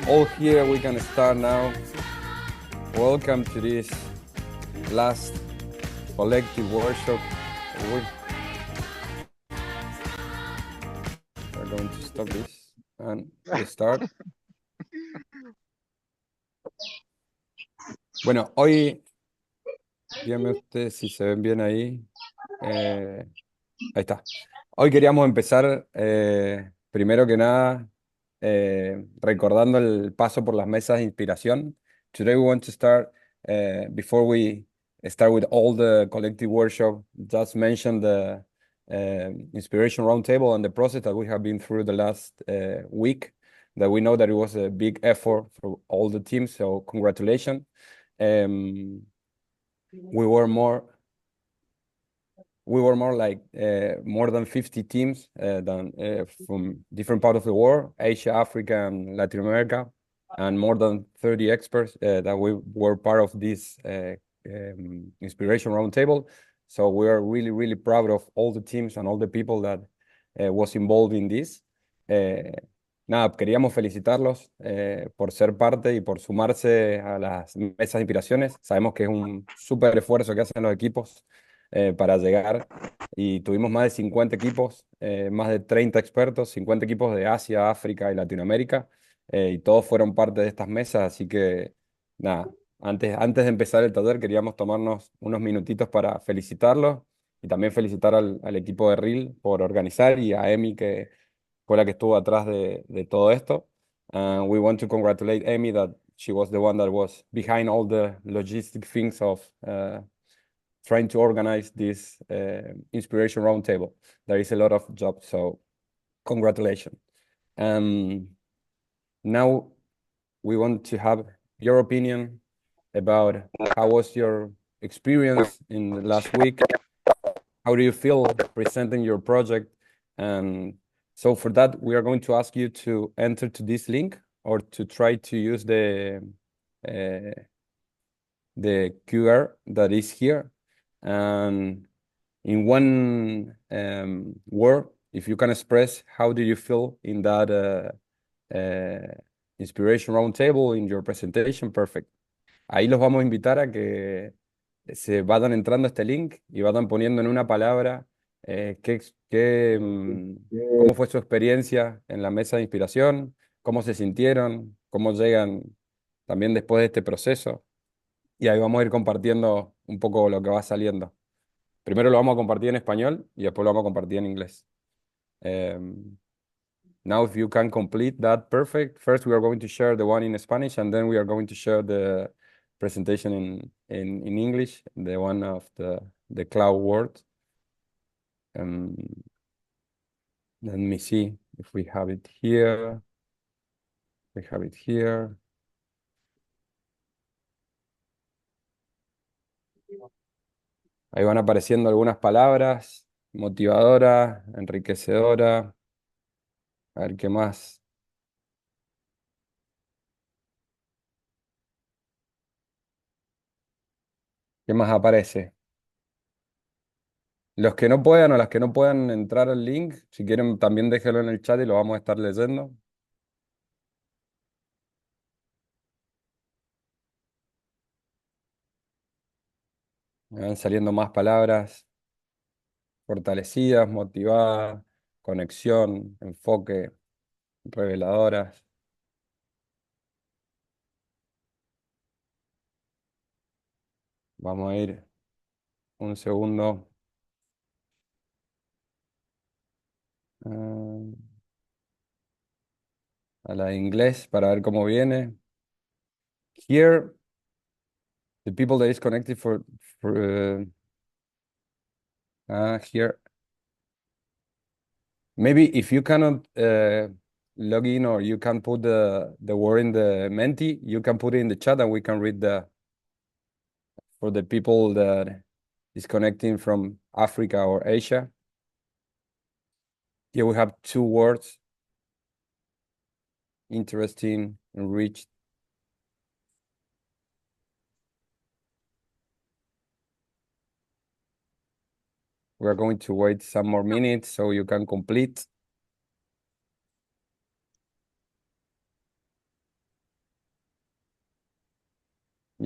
all here. We can start now. Welcome to this last collective workshop. We're going to stop this and restart. Bueno, hoy, díganme ustedes si se ven bien ahí. Ahí está. Hoy queríamos empezar, primero que nada, recordando el paso por las mesas de inspiración. Today we want to start, before we start with all the collective workshop, just mention the inspiration roundtable and the process that we have been through the last week, that we know that it was a big effort for all the teams, so congratulations. We were more like more than 50 teams from different parts of the world, Asia, Africa, and Latin America, and more than 30 experts that we were part of this inspiration roundtable. So we are really, really proud of all the teams and all the people that was involved in this. Nada, queríamos felicitarlos por ser parte y por sumarse a las mesas de inspiraciones. Sabemos que es un súper esfuerzo que hacen los equipos para llegar, y tuvimos más de 50 equipos, más de 30 expertos, 50 equipos de Asia, África y Latinoamérica, y todos fueron parte de estas mesas, así que nada, antes de empezar el taller queríamos tomarnos unos minutitos para felicitarlos y también felicitar al equipo de RIL por organizar, y a Emi, que fue la que estuvo atrás de todo esto. We want to congratulate Emi, that she was the one that was behind all the logistic things of trying to organize this inspiration roundtable. There is a lot of job, so congratulations. Now we want to have your opinion about how was your experience in the last week. How do you feel presenting your project? And so for that, we are going to ask you to enter to this link or to try to use the QR that is here. And in one word, if you can express how do you feel in that inspiration roundtable in your presentation, perfect. Ahí los vamos a invitar a que se vayan entrando a este link y vayan poniendo en una palabra cómo fue su experiencia en la mesa de inspiración, cómo se sintieron, cómo llegan también después de este proceso. Y ahí vamos a ir compartiendo un poco lo que va saliendo. Primero lo vamos a compartir en español y después lo vamos a compartir en inglés. Now, if you can complete that, perfect. First, we are going to share the one in Spanish, and then we are going to share the presentation in English, the one of the cloud world. Let me see if we have it here. We have it here. Ahí van apareciendo algunas palabras: motivadora, enriquecedora. A ver qué más. ¿Qué más aparece? Los que no puedan o las que no puedan entrar al link, si quieren también déjenlo en el chat y lo vamos a estar leyendo. Me van saliendo más palabras: fortalecidas, motivadas, conexión, enfoque, reveladoras. Vamos a ir un segundo. A la de inglés para ver cómo viene. Here, the people that is connected here. Maybe if you cannot log in, or you can put the word in the Menti, you can put it in the chat and we can read for the people that is connecting from Africa or Asia. Here we have two words: interesting, enriched. We're going to wait some more minutes so you can complete.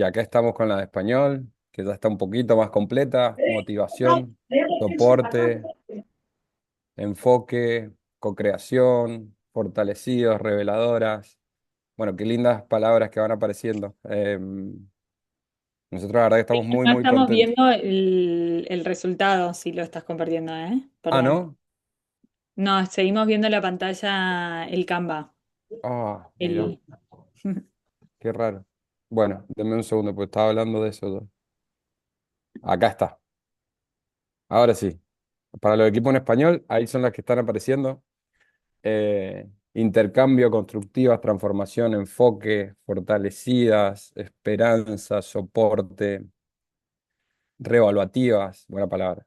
Y acá estamos con la de español, que ya está un poquito más completa. Motivación, soporte, enfoque, co-creación, fortalecidos, reveladoras. Bueno, qué lindas palabras que van apareciendo. Nosotros la verdad que estamos muy, No muy estamos contentos. viendo el resultado si lo estás compartiendo, ¿eh? Ah, Perdón. ¿no? No, seguimos viendo la pantalla, el Canva. Ah, mira, El... qué raro. Bueno, denme un segundo, pues estaba hablando de eso. Acá está. Ahora sí. Para los equipos en español, ahí son las que están apareciendo. Intercambio, constructivas, transformación, enfoque, fortalecidas, esperanza, soporte, reevaluativas, buena palabra.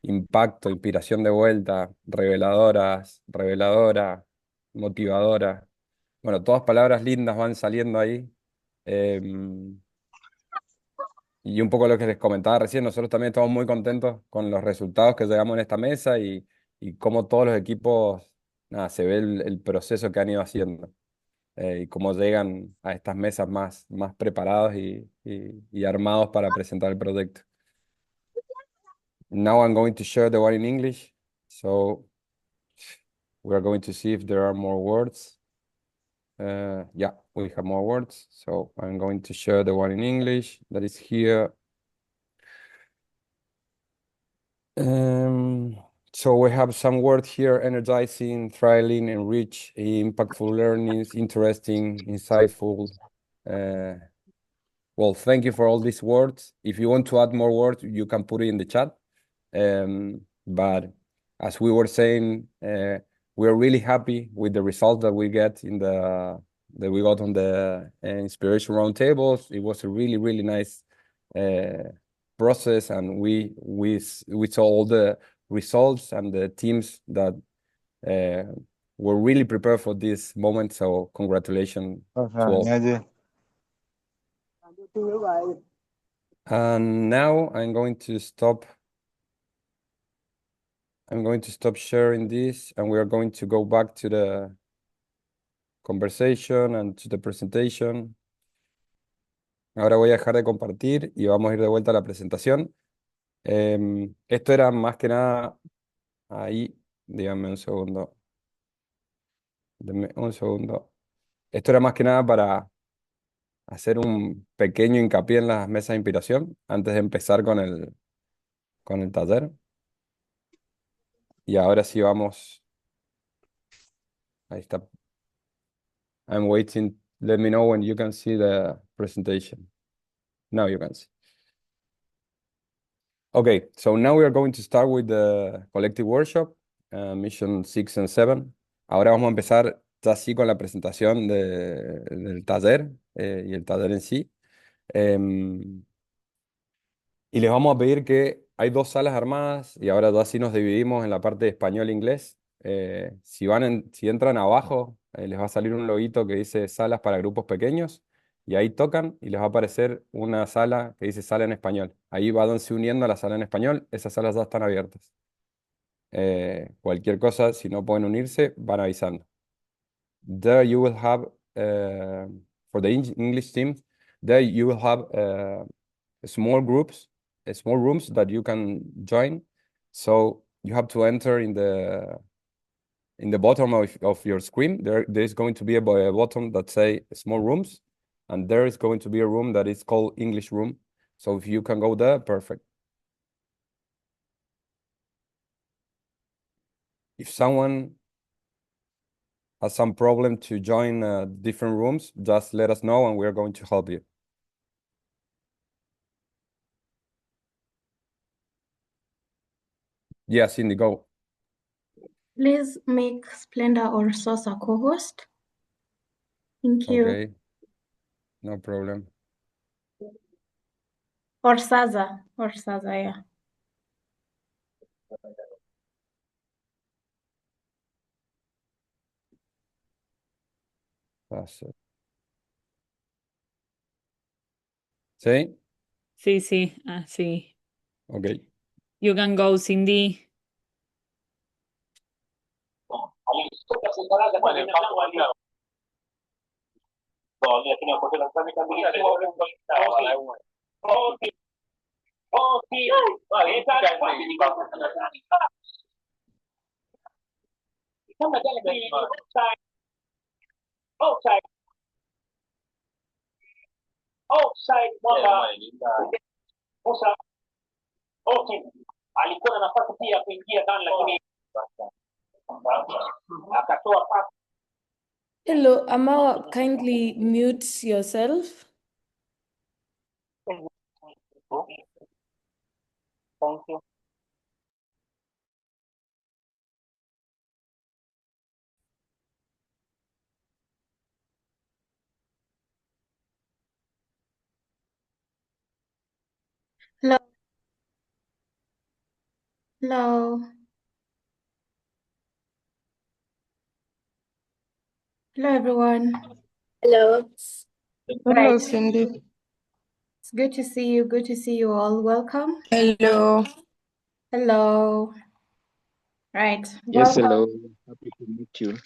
Impacto, inspiración de vuelta, reveladoras, reveladora, motivadora. Bueno, todas palabras lindas van saliendo ahí. Em, Y un poco lo que les comentaba recién, nosotros también estamos muy contentos con los resultados que llegamos en esta mesa y cómo todos los equipos, nada, se ve el proceso que han ido haciendo y cómo llegan a estas mesas más preparados y armados para presentar el proyecto. Now I'm going to share the one in English. So we are going to see if there are more words. Yeah, we have more words. So I'm going to share the one in English that is here. Um, so we have some words here: energizing, thrilling, enrich, impactful learnings, interesting, insightful. Uh, well, thank you for all these words. If you want to add more words, you can put it in the chat. But as we were saying, we're really happy with the results that we get in the that we got on the inspiration roundtables. It was a really, really nice uh, process, and we saw all the results and the teams that uh, were really prepared for this moment. So congratulations to Rồi, all. nghe chưa? And now I'm going to stop sharing this, and we are going to go back to the conversation and to the presentation. Ahora voy a dejar de compartir y vamos a ir de vuelta a la presentación. Esto era más que nada ahí, díganme un segundo, denme un segundo. Esto era más que nada para hacer un pequeño hincapié en las mesas de inspiración antes de empezar con el taller. Y ahora sí vamos, ahí está. I'm waiting. Let me know when you can see the presentation. Now you can see. Okay, so now we are going to start with the collective workshop, mission 6 and 7. Ahora vamos a empezar ya así con la presentación del taller y el taller en sí. Em, y les vamos a pedir que hay dos salas armadas y ahora ya sí nos dividimos en la parte de español e inglés. Si entran abajo, les va a salir un loguito que dice salas para grupos pequeños y ahí tocan y les va a aparecer una sala que dice sala en español. Ahí váyanse uniendo a la sala en español, esas salas ya están abiertas. Cualquier cosa, si no pueden unirse, van avisando. There you will have, for the English team, there you will have small groups, small rooms that you can join. So you have to enter in the bottom of your screen. There is going to be a button that say small rooms, and there is going to be a room that is called English room. So if you can go there, perfect. If someone has some problem to join different rooms, just let us know and we are going to help you. Yeah, Cindy, go. Please make Splendor or Source a co-host. Thank you. Okay, no problem. Or Saza, yeah. That's it. ¿Sí? Sí, sí, sí. Ok. You can go, Cindy. Hello, Amawa, kindly mute yourself. Thank you. Hello. Hello. Hello, everyone. Hello. Right. Cindy. It's good to see you. Good to see you all. Welcome. Hello. Hello. Right. Yes, Welcome. hello. Happy to meet you.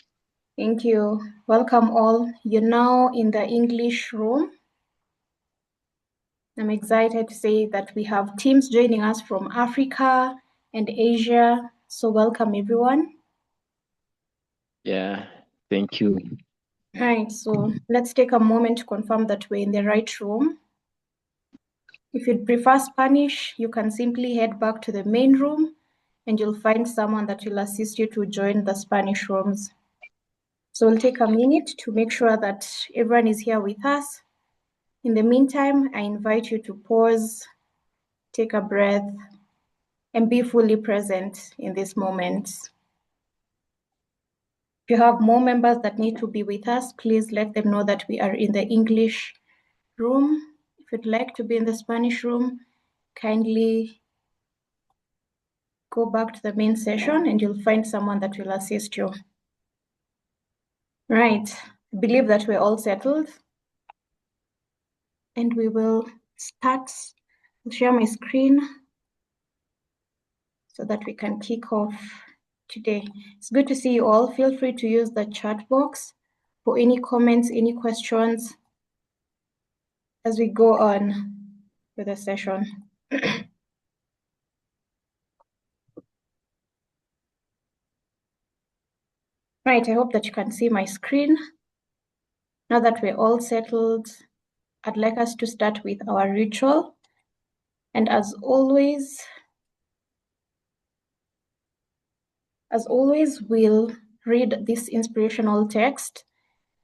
Thank you. Welcome all. You're now in the English room. I'm excited to say that we have teams joining us from Africa and Asia. So welcome everyone. Yeah, thank you. Right, so let's take a moment to confirm that we're in the right room. If you'd prefer Spanish, you can simply head back to the main room and you'll find someone that will assist you to join the Spanish rooms. So we'll take a minute to make sure that everyone is here with us. In the meantime, I invite you to pause, take a breath, and be fully present in this moment. If you have more members that need to be with us, please let them know that we are in the English room. If you'd like to be in the Spanish room, kindly go back to the main session and you'll find someone that will assist you. Right, I believe that we're all settled. And we will start. I'll share my screen so that we can kick off today. It's good to see you all. Feel free to use the chat box for any comments, any questions as we go on with the session. Right, I hope that you can see my screen. Now that we're all settled, I'd like us to start with our ritual. And as always, we'll read this inspirational text.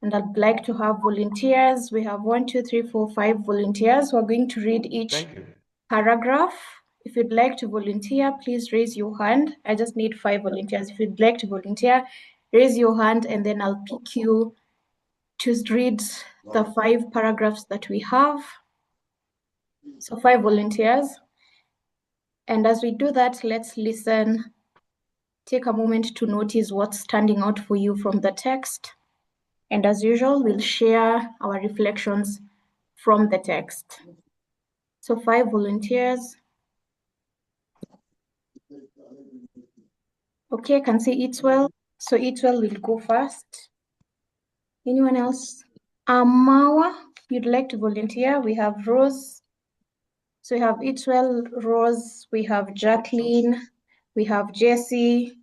And I'd like to have volunteers. We have 1, 2, 3, 4, 5 volunteers who are going to read each paragraph. If you'd like to volunteer, please raise your hand. I just need 5 volunteers. If you'd like to volunteer, raise your hand and then I'll pick you to read the 5 paragraphs that we have. So 5 volunteers. And as we do that, let's listen. Take a moment to notice what's standing out for you from the text. And as usual, we'll share our reflections from the text. So 5 volunteers. Okay, I can see Itwell. So Itwell will go first. Anyone else? Amawa, you'd like to volunteer? We have Rose. So we have Itwell, Rose, we have Jacqueline, we have Jessie.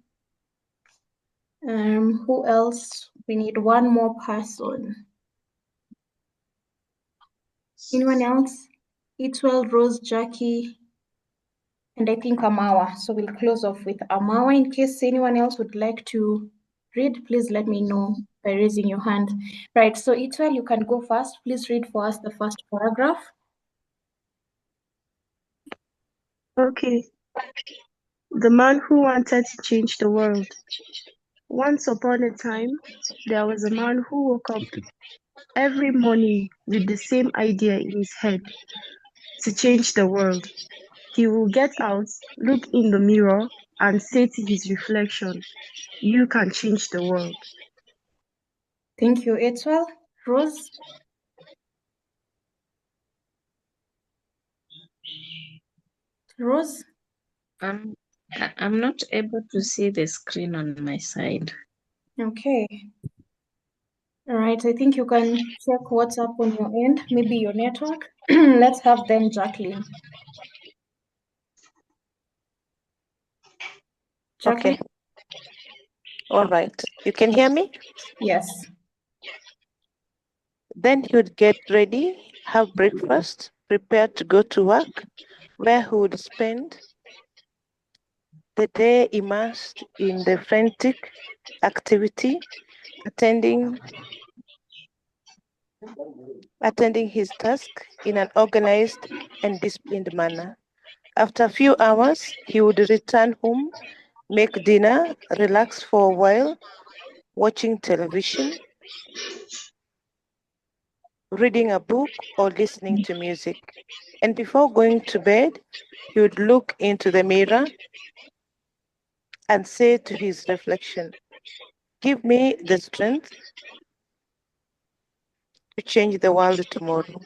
Who else? We need one more person. Anyone else? Itwell, Rose, Jackie, and I think Amawa. So we'll close off with Amawa. In case anyone else would like to read, please let me know by raising your hand. Right, so Itwell, you can go first. Please read for us the first paragraph. Okay. The man who wanted to change the world. Once upon a time, there was a man who woke up every morning with the same idea in his head to change the world. He will get out, look in the mirror, and say to his reflection, "You can change the world." Thank you, Itwell. Rose? Rose? I'm not able to see the screen on my side. Okay. All right, I think you can check what's up on your end, maybe your network. Let's have then Jacqueline. Jacqueline? Okay. All right. You can hear me? Yes. Then he would get ready, have breakfast, prepare to go to work, where he would spend the day immersed in the frantic activity, attending his task in an organized and disciplined manner. After a few hours, he would return home, make dinner, relax for a while, watching television, reading a book, or listening to music. And before going to bed, he would look into the mirror and say to his reflection, "Give me the strength to change the world tomorrow."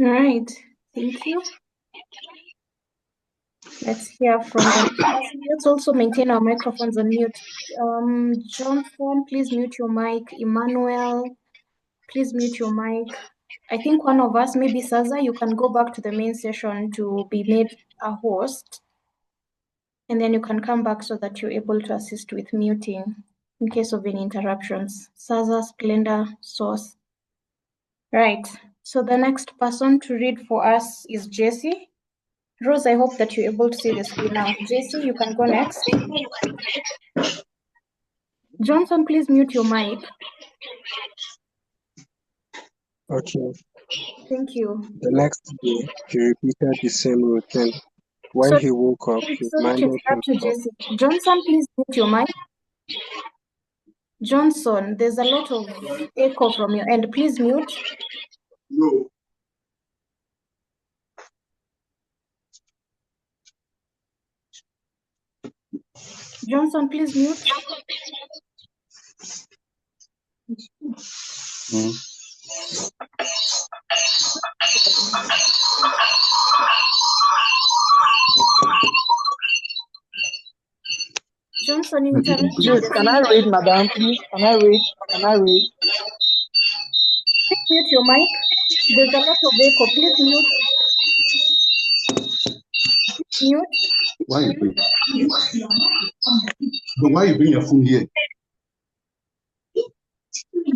All right, thank you. Let's hear from the next person. Let's also maintain our microphones on mute. Johnson, please mute your mic. Emmanuel, please mute your mic. I think one of us, maybe Saza, you can go back to the main session to be made a host. And then you can come back so that you're able to assist with muting in case of any interruptions. Saza, Splendor, Source. Right. So the next person to read for us is Jessie. Rose, I hope that you're able to see the screen now. Jessie, you can go next. Johnson, please mute your mic. Okay. Thank you. The next day, he repeated the same routine. When he woke up, he Sorry to reminded interrupt you, himself. Jessie. Johnson, please mute your mic. Johnson, there's a lot of echo from your end. Please mute. No. Johnson, please mute. Johnson, you interrupted. Please, can I read, madam? Please, can I read? Can I read? Please mute your mic. There's a lot of echo. Please mute. Mute. Why you bring? But why you bring your phone here?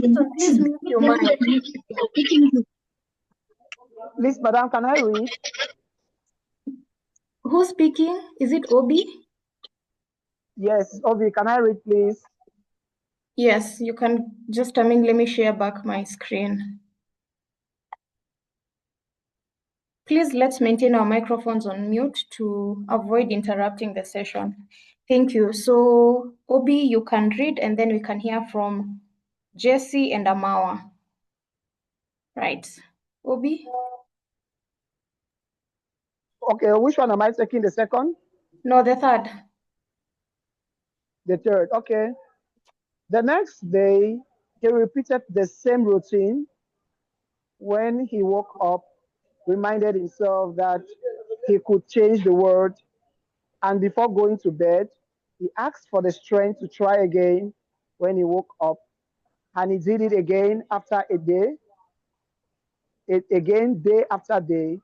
Johnson, please mute your mic. Please, madam, can I read? Who's speaking? Is it Obi? Yes, Obi, can I read, please? Yes, you can just, let me share back my screen. Please, let's maintain our microphones on mute to avoid interrupting the session. Thank you. So, Obi, you can read, and then we can hear from Jessie and Amawa. Right. Obi? Okay, which one am I taking? The second? No, the third. The third, okay. The next day, he repeated the same routine. When he woke up, reminded himself that he could change the world, and before going to bed, he asked for the strength to try again when he woke up, and he did it again after a day, again day after day,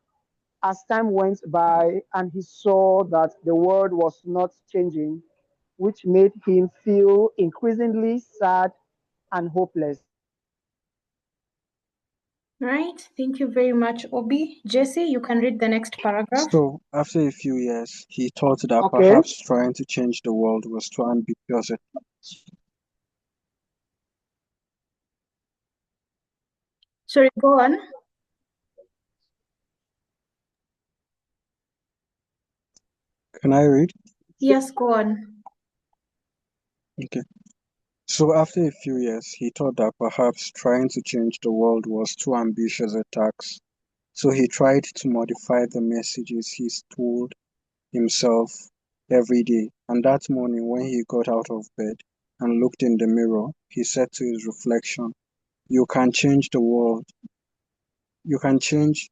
as time went by, and he saw that the world was not changing, which made him feel increasingly sad and hopeless. Right. Thank you very much, Obi. Jessie, you can read the next paragraph. So, after a few years, he thought that Okay. perhaps trying to change the world was too ambitious. Sorry, go on. Can I read? Yes, go on. Okay. So, after a few years, he thought that perhaps trying to change the world was too ambitious a task. So, he tried to modify the messages he told himself every day. And that morning, when he got out of bed and looked in the mirror, he said to his reflection, "You can change the world. You can change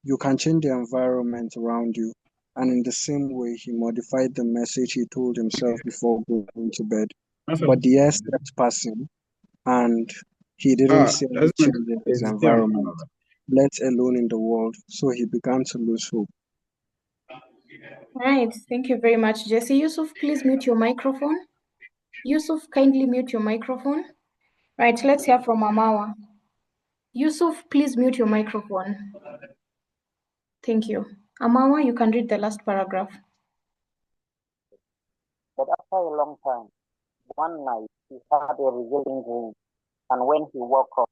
the environment around you." And in the same way, he modified the message he told himself before going to bed. But the years kept passing, and he didn't see any change in his environment, let alone in the world, so he began to lose hope. Right, thank you very much, Jesse. Yusuf, please mute your microphone. Yusuf, kindly mute your microphone. Right, let's hear from Amawa. Yusuf, please mute your microphone. Thank you. Amawa, you can read the last paragraph. But after a long time, one night he had a revealing dream, and when he woke up,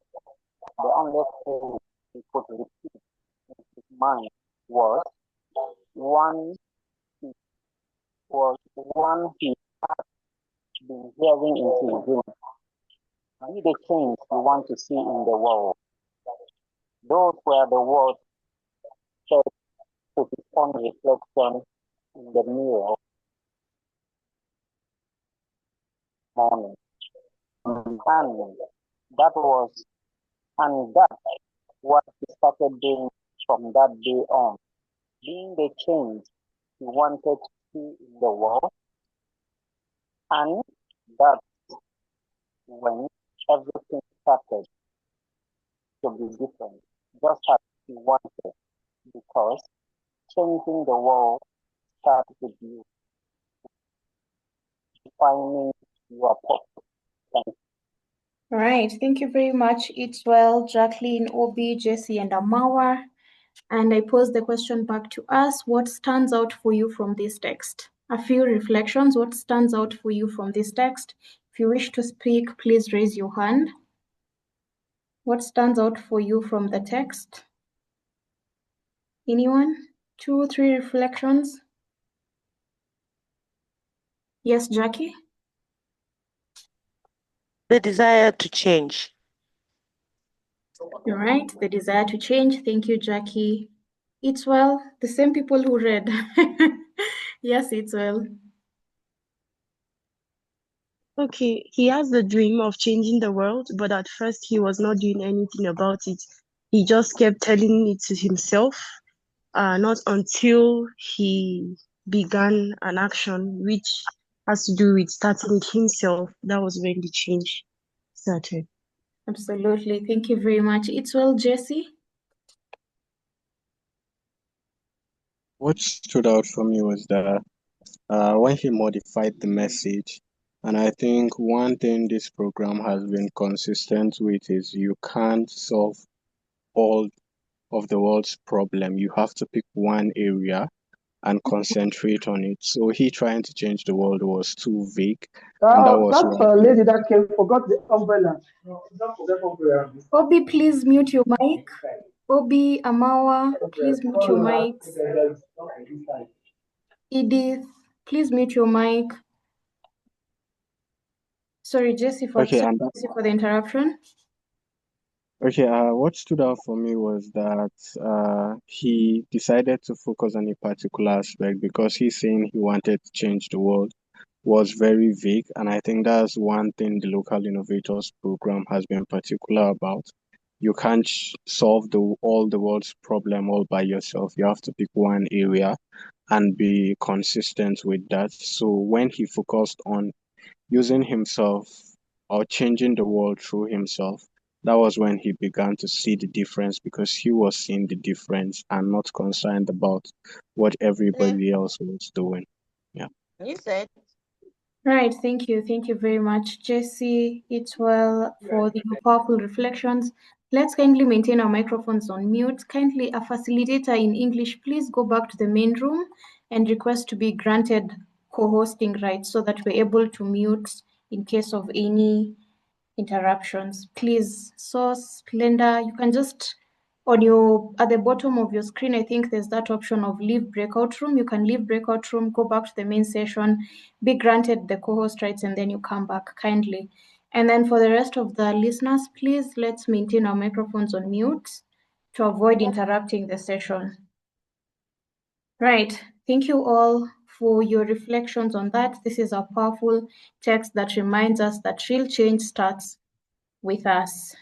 the only thing he could repeat in his mind was one he had been hearing in his dream. Be the change you want to see in the world. Those were the words said to his own reflection in the mirror morning. And that's what he started doing from that day on, being the change he wanted to see in the world. And that's when everything started to be different, just as he wanted, because changing the world starts with you, defining your purpose. Thank you. All right, thank you very much. It's well, Jacqueline, Obi, Jesse, and Amawa. And I pose the question back to us. What stands out for you from this text? A few reflections. What stands out for you from this text? If you wish to speak, please raise your hand. What stands out for you from the text? Anyone? 2 or 3 reflections? Yes, Jackie? The desire to change. All right, the desire to change. Thank you, Jackie. It's well, the same people who read. Yes, it's well. Okay, he has the dream of changing the world, but at first he was not doing anything about it. He just kept telling it to himself, not until he began an action which has to do with starting it himself. That was when the change started. Absolutely. Thank you very much. It's well, Jesse. What stood out for me was that when he modified the message, and I think one thing this program has been consistent with is you can't solve all of the world's problem. You have to pick one area and concentrate on it. So he trying to change the world was too vague, and that was That lady that came forgot the umbrella. No, don't forget umbrella. Obi, please mute your mic. Obi, Amawa, please mute your mics. Edith, please mute your mic. Sorry, Jesse, for the interruption. Okay, what stood out for me was that he decided to focus on a particular aspect because he's saying he wanted to change the world was very vague, and I think that's one thing the Local Innovators Program has been particular about. You can't solve all the world's problem all by yourself. You have to pick one area and be consistent with that. So when he focused on using himself or changing the world through himself, that was when he began to see the difference because he was seeing the difference and not concerned about what everybody else was doing. Yeah. You said. Right, thank you. Thank you very much, Jesse. It's well for the powerful reflections. Let's kindly maintain our microphones on mute. Kindly, a facilitator in English, please go back to the main room and request to be granted co-hosting rights so that we're able to mute in case of any interruptions. Please, Source, Splenda, you can just at the bottom of your screen, I think there's that option of leave breakout room. You can leave breakout room, go back to the main session, be granted the co-host rights, and then you come back kindly. And then for the rest of the listeners, please let's maintain our microphones on mute to avoid interrupting the session. Right. Thank you all for your reflections on that. This is a powerful text that reminds us that real change starts with us.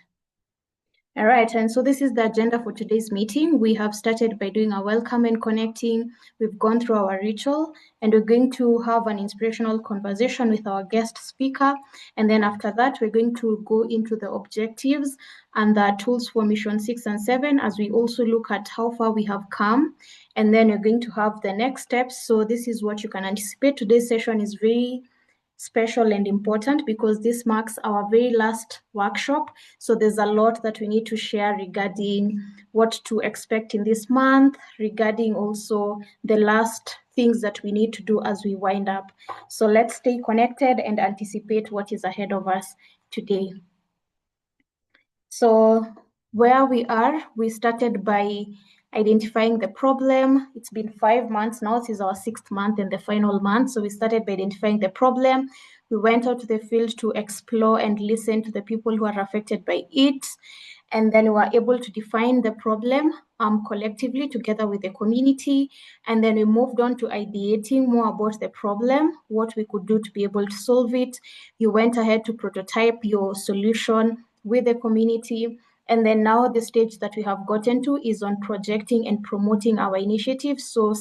All right, and so this is the agenda for today's meeting. We have started by doing a welcome and connecting. We've gone through our ritual, and we're going to have an inspirational conversation with our guest speaker. And then after that, we're going to go into the objectives and the tools for mission 6 and 7, as we also look at how far we have come. And then we're going to have the next steps. So this is what you can anticipate. Today's session is very special and important because this marks our very last workshop. So there's a lot that we need to share regarding what to expect in this month, regarding also the last things that we need to do as we wind up. So let's stay connected and anticipate what is ahead of us today. So where we are, we started by identifying the problem. It's been 5 months now. This is our 6th month and the final month. So we started by identifying the problem. We went out to the field to explore and listen to the people who are affected by it. And then we were able to define the problem collectively together with the community. And then we moved on to ideating more about the problem, what we could do to be able to solve it. You went ahead to prototype your solution with the community. And then now the stage that we have gotten to is on projecting and promoting our initiatives. So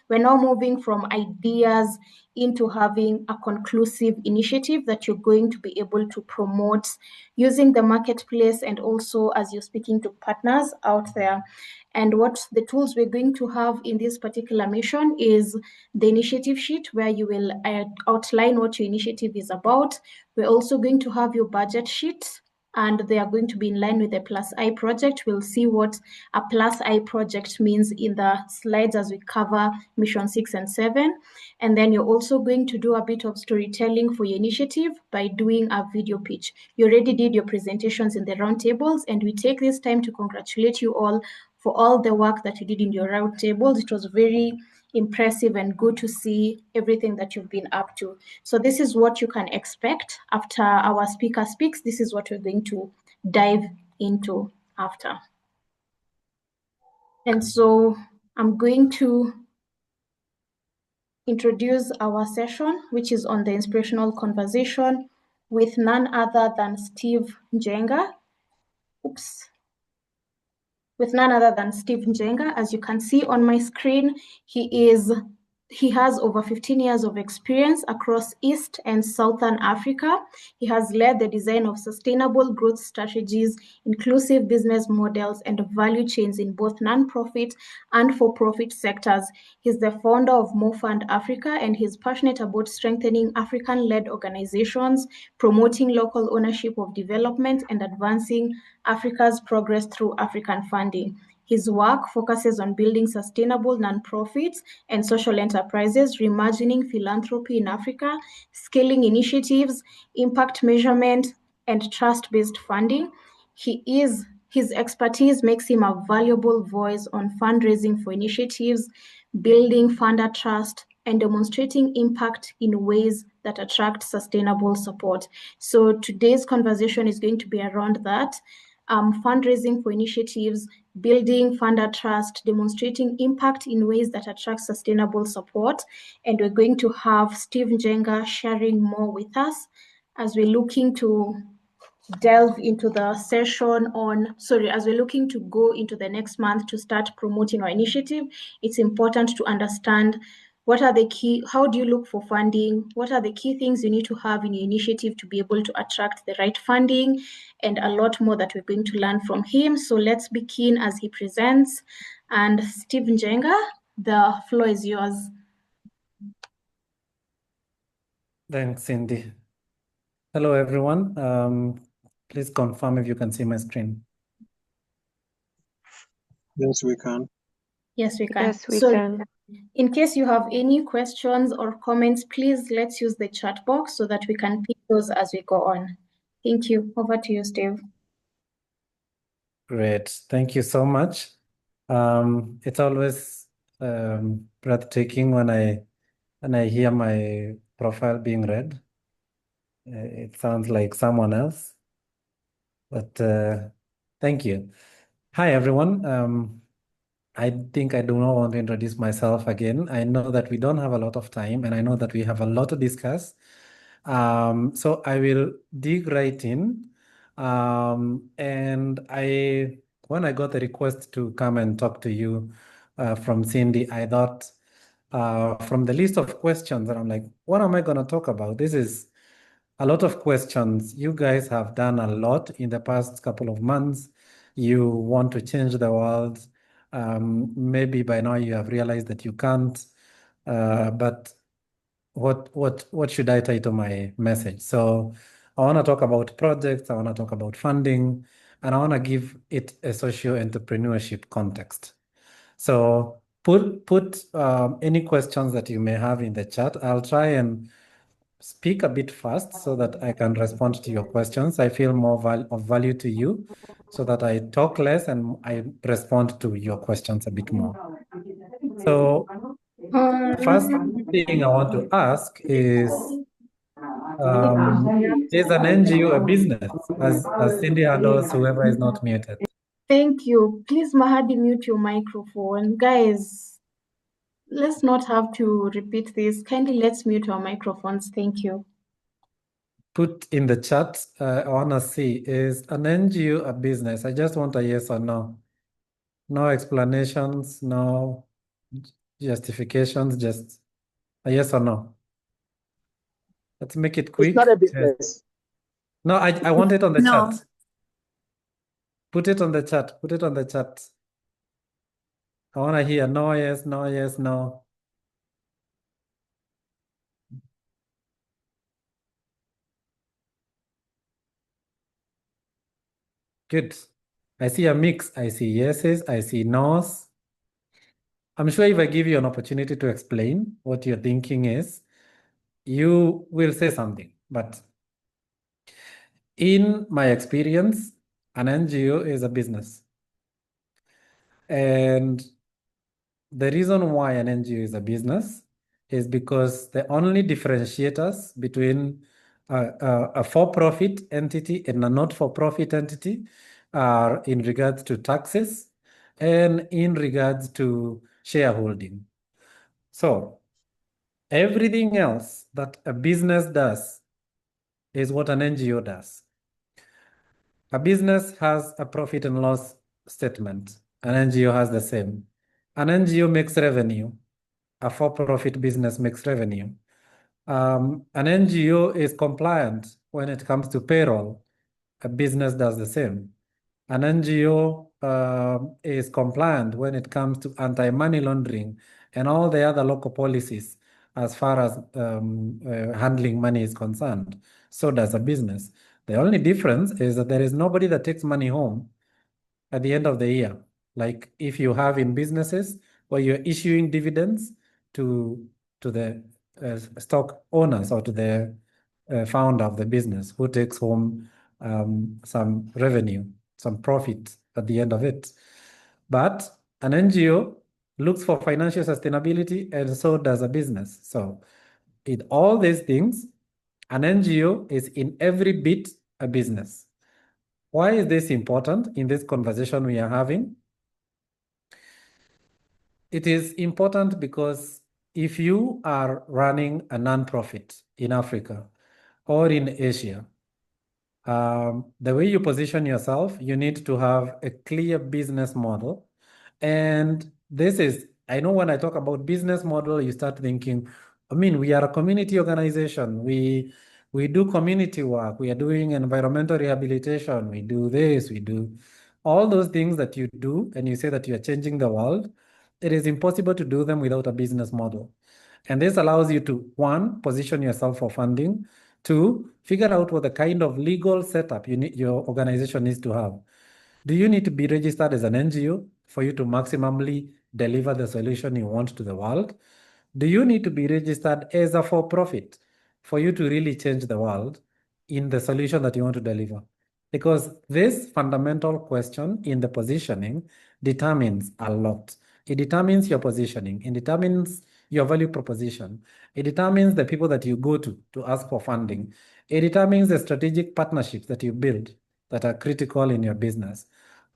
we're now moving from ideas into having a conclusive initiative that you're going to be able to promote using the marketplace and also as you're speaking to partners out there. And what the tools we're going to have in this particular mission is the initiative sheet where you will outline what your initiative is about. We're also going to have your budget sheet, and they are going to be in line with the Plus I project. We'll see what a Plus I project means in the slides as we cover Mission 6 and 7. And then you're also going to do a bit of storytelling for your initiative by doing a video pitch. You already did your presentations in the roundtables, and we take this time to congratulate you all for all the work that you did in your roundtables. It was very impressive and good to see everything that you've been up to. So this is what you can expect after our speaker speaks. This is what we're going to dive into after. And so I'm going to introduce our session, which is on the inspirational conversation with none other than Steve Njenga. With none other than Steve Njenga. As you can see on my screen, he has over 15 years of experience across East and Southern Africa. He has led the design of sustainable growth strategies, inclusive business models, and value chains in both nonprofit and for-profit sectors. He's the founder of MoFund Africa, and he's passionate about strengthening African-led organizations, promoting local ownership of development, and advancing Africa's progress through African funding. His work focuses on building sustainable nonprofits and social enterprises, reimagining philanthropy in Africa, scaling initiatives, impact measurement, and trust-based funding. His expertise makes him a valuable voice on fundraising for initiatives, building funder trust, and demonstrating impact in ways that attract sustainable support. So today's conversation is going to be around that. Fundraising for initiatives, building funder trust, demonstrating impact in ways that attract sustainable support. And we're going to have Steve Njenga sharing more with us as we're looking to delve into the session as we're looking to go into the next month to start promoting our initiative. It's important to understand how do you look for funding? What are the key things you need to have in your initiative to be able to attract the right funding, and a lot more that we're going to learn from him. So let's begin as he presents. And Steve Njenga, the floor is yours. Thanks, Cindy. Hello, everyone. Please confirm if you can see my screen. Yes, we can. Yes, we can. Yes, we can. In case you have any questions or comments, please let's use the chat box so that we can pick those as we go on. Thank you. Over to you, Steve. Great. Thank you so much. It's always breathtaking when I hear my profile being read. It sounds like someone else, but thank you. Hi, everyone. I think I do not want to introduce myself again. I know that we don't have a lot of time, and I know that we have a lot to discuss. So I will dig right in. And when I got the request to come and talk to you from Cindy, I thought from the list of questions, and I'm like, what am I going to talk about? This is a lot of questions. You guys have done a lot in the past couple of months. You want to change the world. Maybe by now you have realized that you can't. But what should I title my message? So I want to talk about projects. I want to talk about funding, and I want to give it a socio entrepreneurship context. So put any questions that you may have in the chat. I'll try and speak a bit fast so that I can respond to your questions. I feel more of value to you so that I talk less and I respond to your questions a bit more. So first thing I want to ask is an NGO a business? As Cindy handles whoever is not muted. Thank you. Please, Mahadi, mute your microphone. Guys, let's not have to repeat this. Kindly let's mute our microphones. Thank you. Put in the chat, I want to see, is an NGO a business? I just want a yes or no. No explanations, no justifications, just a yes or no. Let's make it quick. It's not a business. No, I want it on the No. chat. Put it on the chat. Put it on the chat. I want to hear no, yes, no, yes, no. Good. I see a mix. I see yeses. I see nos. I'm sure if I give you an opportunity to explain what your thinking is, you will say something. But in my experience, an NGO is a business. And the reason why an NGO is a business is because the only differentiators between a for-profit entity and a not-for-profit entity are in regards to taxes and in regards to shareholding. So everything else that a business does is what an NGO does. A business has a profit and loss statement. An NGO has the same. An NGO makes revenue. A for-profit business makes revenue. An NGO is compliant when it comes to payroll. A business does the same. An NGO is compliant when it comes to anti-money laundering and all the other local policies as far as handling money is concerned. So does a business. The only difference is that there is nobody that takes money home at the end of the year. Like if you have in businesses where you're issuing dividends to the stock owners or to the founder of the business who takes home some revenue, some profit at the end of it. But an NGO looks for financial sustainability, and so does a business. So in all these things, an NGO is in every bit a business. Why is this important in this conversation we are having? It is important because if you are running a nonprofit in Africa or in Asia, the way you position yourself, you need to have a clear business model. And this is, I know when I talk about business model, you start thinking, I mean, we are a community organization. We do community work. We are doing environmental rehabilitation. We do this, we do all those things that you do, and you say that you are changing the world. It is impossible to do them without a business model. And this allows you to, one, position yourself for funding. Two, figure out what the kind of legal setup your organization needs to have. Do you need to be registered as an NGO for you to maximally deliver the solution you want to the world? Do you need to be registered as a for-profit for you to really change the world in the solution that you want to deliver? Because this fundamental question in the positioning determines a lot. It determines your positioning. It determines your value proposition. It determines the people that you go to ask for funding. It determines the strategic partnerships that you build that are critical in your business.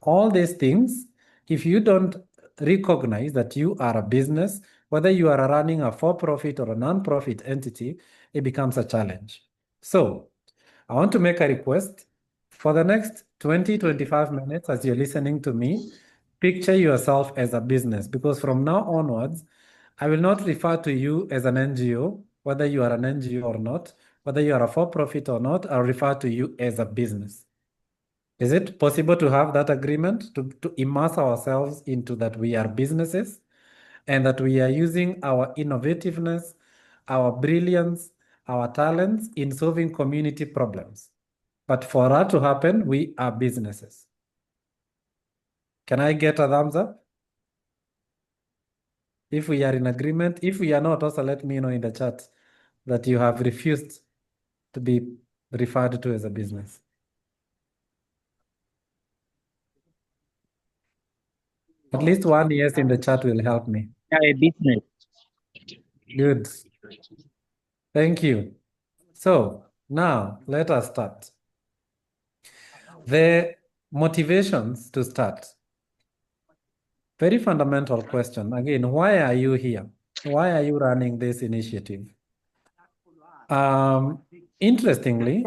All these things, if you don't recognize that you are a business, whether you are running a for-profit or a non-profit entity, it becomes a challenge. So I want to make a request For the next 20, 25 minutes, as you're listening to me, picture yourself as a business, because from now onwards, I will not refer to you as an NGO, whether you are an NGO or not, whether you are a for-profit or not, I'll refer to you as a business. Is it possible to have that agreement, to immerse ourselves into that we are businesses and that we are using our innovativeness, our brilliance, our talents in solving community problems? But for that to happen, we are businesses. Can I get a thumbs up? If we are in agreement, if we are not, also let me know in the chat that you have refused to be referred to as a business. At least one yes in the chat will help me. A business. Good. Thank you. So now let us start. The motivations to start. Very fundamental question. Again, why are you here? Why are you running this initiative? Interestingly,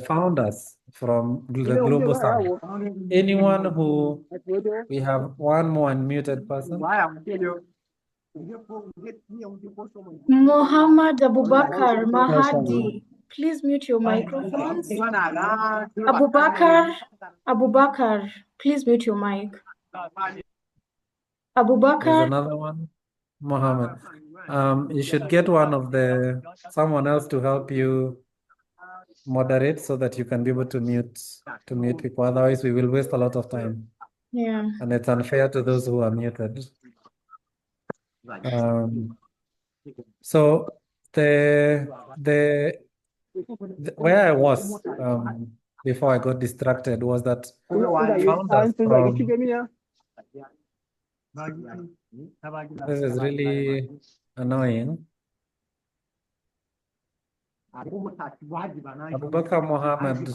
founders from the Global South, anyone who, we have one more unmuted person. Mohammed Abubakar Mahadi, please mute your microphones. Abubakar, please mute your mic. There's Abubakar, another one, Mohammed. You should get someone else to help you moderate so that you can be able to mute people. Otherwise, we will waste a lot of time. yeah. And it's unfair to those who are muted. So where I was before I got distracted was that founders from, this is really annoying. Abubakar Mohammed,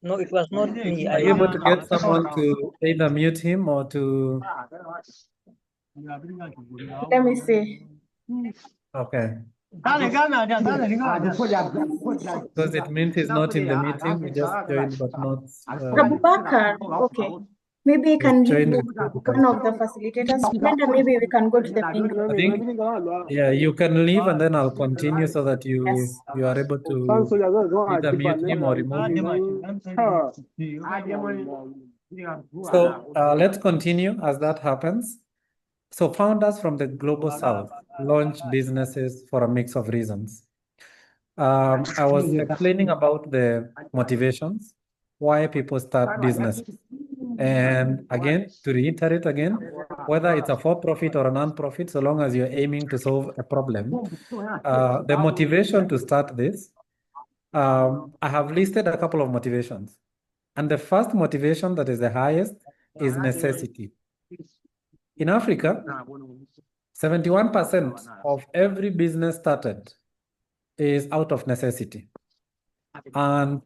No, it was not me. are you able to get someone to either mute him or to? Let me see. Okay. Because it means he's not in the meeting. He just joined, but not. Abubakar, okay. Maybe you can leave joined one of the facilitators, and maybe we can go to the main I think, yeah, you can leave and then I'll continue so that you are able to either mute him or remove him. So let's continue as that happens. So founders from the Global South launch businesses for a mix of reasons. I was explaining about the motivations, why people start businesses. And again, to reiterate again, whether it's a for-profit or a non-profit, so long as you're aiming to solve a problem, the motivation to start this, I have listed a couple of motivations. And the first motivation that is the highest is necessity. In Africa, 71% of every business started is out of necessity. And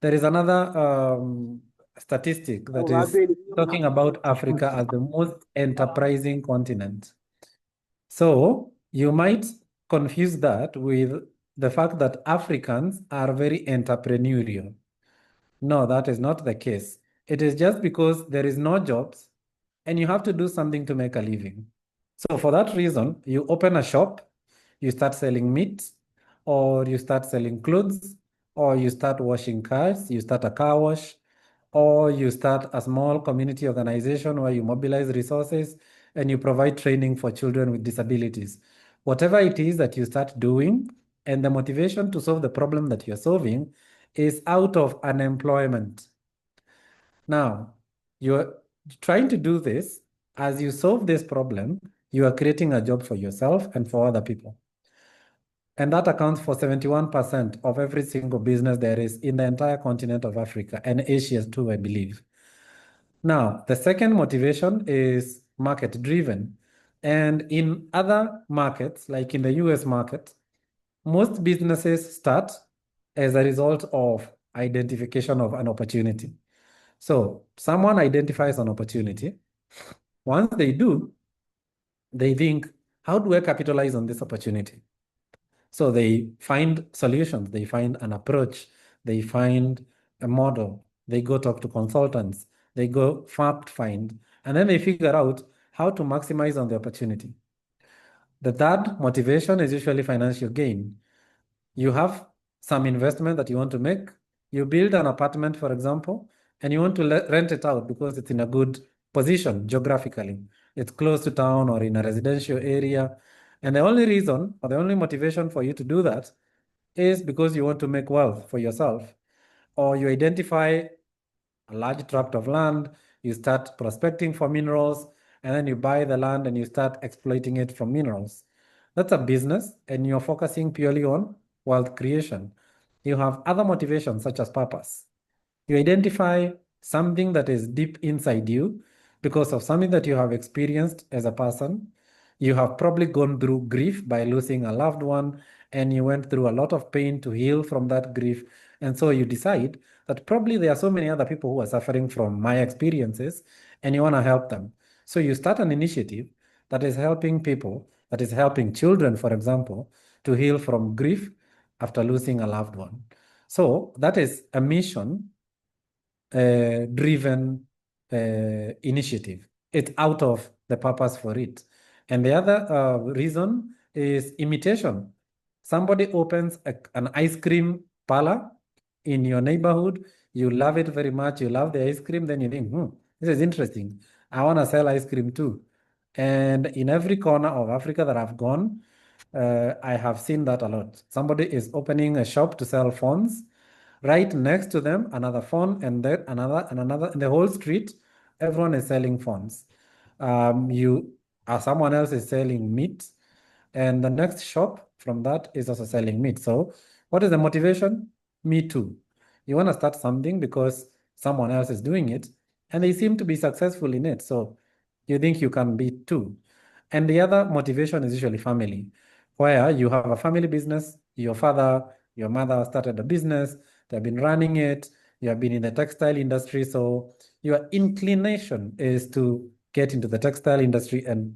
there is another statistic that is talking about Africa as the most enterprising continent. So you might confuse that with the fact that Africans are very entrepreneurial. No, that is not the case. It is just because there is no jobs and you have to do something to make a living. So for that reason, you open a shop, you start selling meat, or you start selling clothes, or you start washing cars, you start a car wash, or you start a small community organization where you mobilize resources and you provide training for children with disabilities. Whatever it is that you start doing, and the motivation to solve the problem that you're solving is out of unemployment. Now, you're trying to do this. As you solve this problem, you are creating a job for yourself and for other people. And that accounts for 71% of every single business there is in the entire continent of Africa and Asia too, I believe. Now, the second motivation is market driven. And in other markets, like in the US market, most businesses start as a result of identification of an opportunity. So someone identifies an opportunity. Once they do, they think, how do I capitalize on this opportunity? So they find solutions, they find an approach, they find a model, they go talk to consultants, they go fact find, and then they figure out how to maximize on the opportunity. The third motivation is usually financial gain. You have some investment that you want to make. You build an apartment, for example, and you want to rent it out because it's in a good position geographically. It's close to town or in a residential area. And the only reason or the only motivation for you to do that is because you want to make wealth for yourself, or you identify a large tract of land, you start prospecting for minerals, and then you buy the land and you start exploiting it for minerals. That's a business, and you're focusing purely on wealth creation. You have other motivations such as purpose. You identify something that is deep inside you because of something that you have experienced as a person. You have probably gone through grief by losing a loved one, and you went through a lot of pain to heal from that grief. And so you decide that probably there are so many other people who are suffering from my experiences, and you want to help them. So you start an initiative that is helping people, that is helping children, for example, to heal from grief after losing a loved one. So that is a mission driven initiative. It's out of the purpose for it. And the other reason is imitation. Somebody opens an ice cream parlor in your neighborhood, you love it very much, you love the ice cream, then you think, this is interesting. I want to sell ice cream too. And in every corner of Africa that I've gone, I have seen that a lot. Somebody is opening a shop to sell phones. Right next to them, another phone, and then another and another. In the whole street, everyone is selling phones. Someone else is selling meat, and the next shop from that is also selling meat. So, what is the motivation? Me too. You want to start something because someone else is doing it, and they seem to be successful in it. So, you think you can be too. And the other motivation is usually family, where you have a family business, your father, your mother started a business, they've been running it, you have been in the textile industry, so your inclination is to get into the textile industry and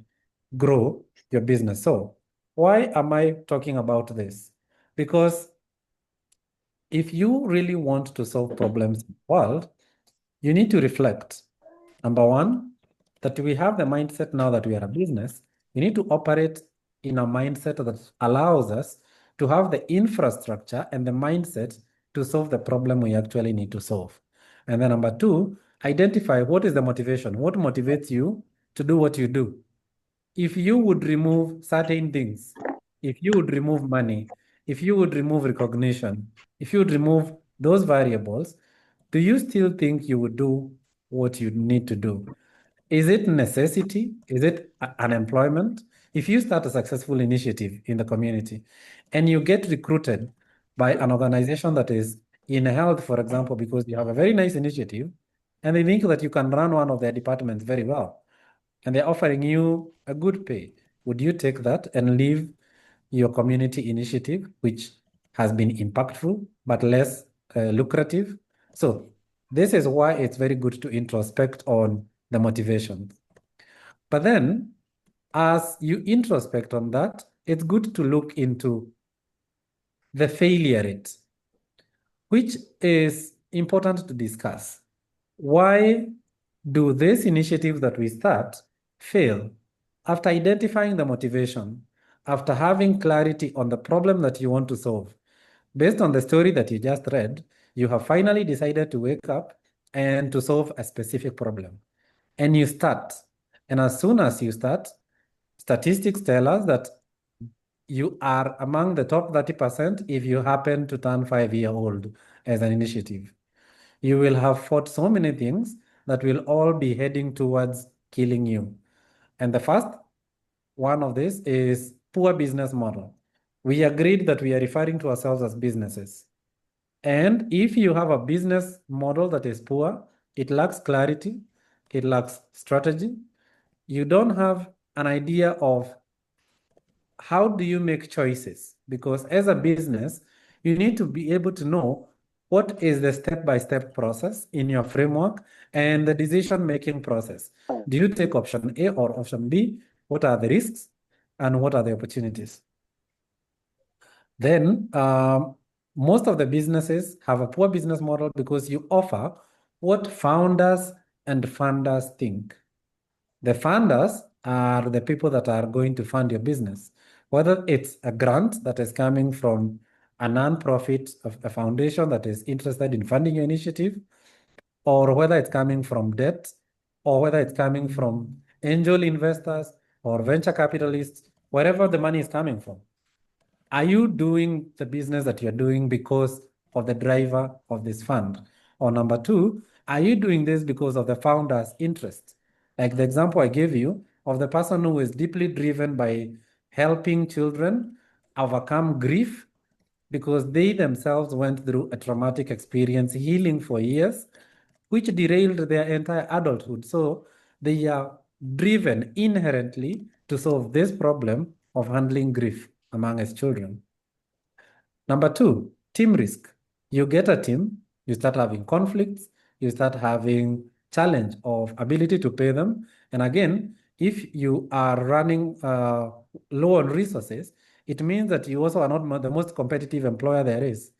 grow your business. So why am I talking about this? Because if you really want to solve problems in the world, you need to reflect. Number one, that we have the mindset now that we are a business, we need to operate in a mindset that allows us to have the infrastructure and the mindset to solve the problem we actually need to solve. And then number two, identify what is the motivation, what motivates you to do what you do. If you would remove certain things, if you would remove money, if you would remove recognition, if you would remove those variables, do you still think you would do what you need to do? Is it necessity? Is it unemployment? If you start a successful initiative in the community and you get recruited by an organization that is in health, for example, because you have a very nice initiative and they think that you can run one of their departments very well, and they're offering you a good pay, would you take that and leave your community initiative, which has been impactful but less lucrative? So this is why it's very good to introspect on the motivations. But then, as you introspect on that, it's good to look into the failure rate, which is important to discuss. Why do these initiatives that we start fail? After identifying the motivation, after having clarity on the problem that you want to solve, based on the story that you just read, you have finally decided to wake up and to solve a specific problem. And you start. And as soon as you start, statistics tell us that you are among the top 30% if you happen to turn 5-year-old as an initiative. You will have fought so many things that will all be heading towards killing you. And the first one of this is poor business model. We agreed that we are referring to ourselves as businesses. And if you have a business model that is poor, it lacks clarity, it lacks strategy, you don't have an idea of how do you make choices? Because as a business, you need to be able to know what is the step-by-step process in your framework and the decision-making process. Do you take option A or option B? What are the risks and what are the opportunities? Then most of the businesses have a poor business model because you offer what founders and funders think. The funders are the people that are going to fund your business, whether it's a grant that is coming from a nonprofit, a foundation that is interested in funding your initiative, or whether it's coming from debt, or whether it's coming from angel investors or venture capitalists, wherever the money is coming from. Are you doing the business that you're doing because of the driver of this fund? Or number two, are you doing this because of the founder's interest? Like the example I gave you of the person who is deeply driven by helping children overcome grief because they themselves went through a traumatic experience, healing for years, which derailed their entire adulthood. So they are driven inherently to solve this problem of handling grief among its children. Number two, team risk. You get a team, you start having conflicts, you start having challenge of ability to pay them. And again, if you are running low on resources, it means that you also are not the most competitive employer there is.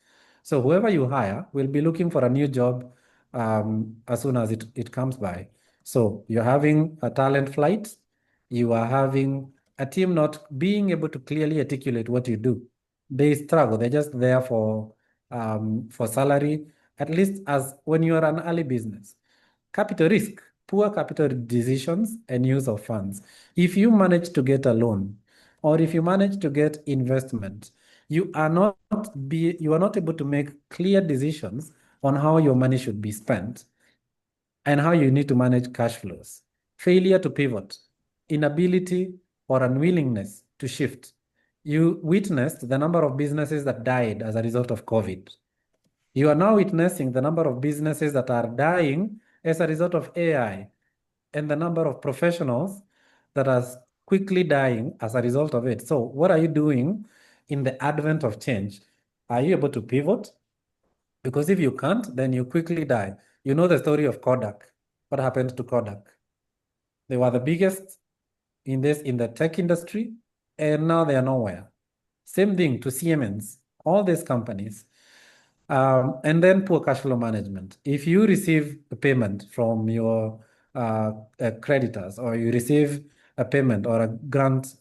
So whoever you hire will be looking for a new job as soon as it comes by. So you're having a talent flight, you are having a team not being able to clearly articulate what you do. They struggle. They're just there for salary, at least as when you are an early business. Capital risk, poor capital decisions and use of funds. If you manage to get a loan or if you manage to get investment, you are not able to make clear decisions on how your money should be spent and how you need to manage cash flows. Failure to pivot, inability or unwillingness to shift. You witnessed the number of businesses that died as a result of COVID. You are now witnessing the number of businesses that are dying as a result of AI and the number of professionals that are quickly dying as a result of it. So what are you doing in the advent of change? Are you able to pivot? Because if you can't, then you quickly die. You know the story of Kodak. What happened to Kodak? They were the biggest in the tech industry, and now they are nowhere. Same thing to Siemens, all these companies. And then poor cash flow management. If you receive a payment from your creditors, or you receive a payment or a grant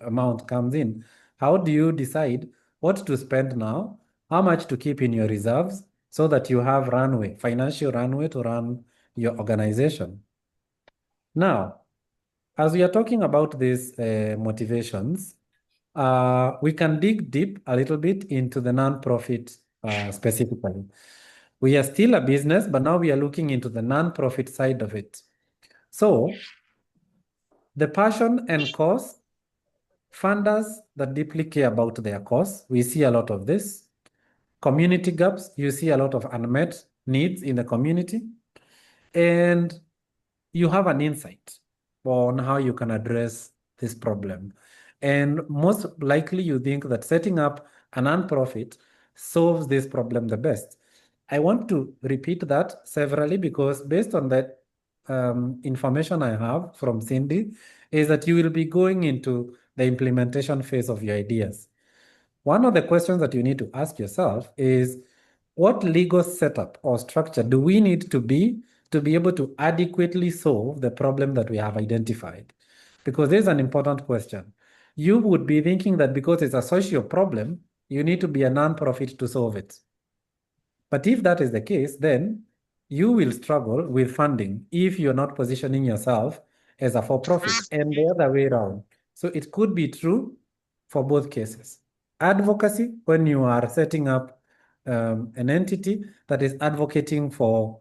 amount comes in, how do you decide what to spend now, how much to keep in your reserves, so that you have runway, financial runway to run your organization? Now, as we are talking about these motivations, we can dig deep a little bit into the nonprofit specifically. We are still a business, but now we are looking into the nonprofit side of it. So the passion and cause, funders that deeply care about their cause, we see a lot of this. Community gaps, you see a lot of unmet needs in the community. And you have an insight on how you can address this problem. And most likely you think that setting up a nonprofit solves this problem the best. I want to repeat that severally because based on that information I have from Cindy is that you will be going into the implementation phase of your ideas. One of the questions that you need to ask yourself is, what legal setup or structure do we need to be able to adequately solve the problem that we have identified? Because this is an important question. You would be thinking that because it's a social problem, you need to be a nonprofit to solve it. But if that is the case, then you will struggle with funding if you're not positioning yourself as a for-profit and the other way around. So it could be true for both cases. Advocacy, when you are setting up an entity that is advocating for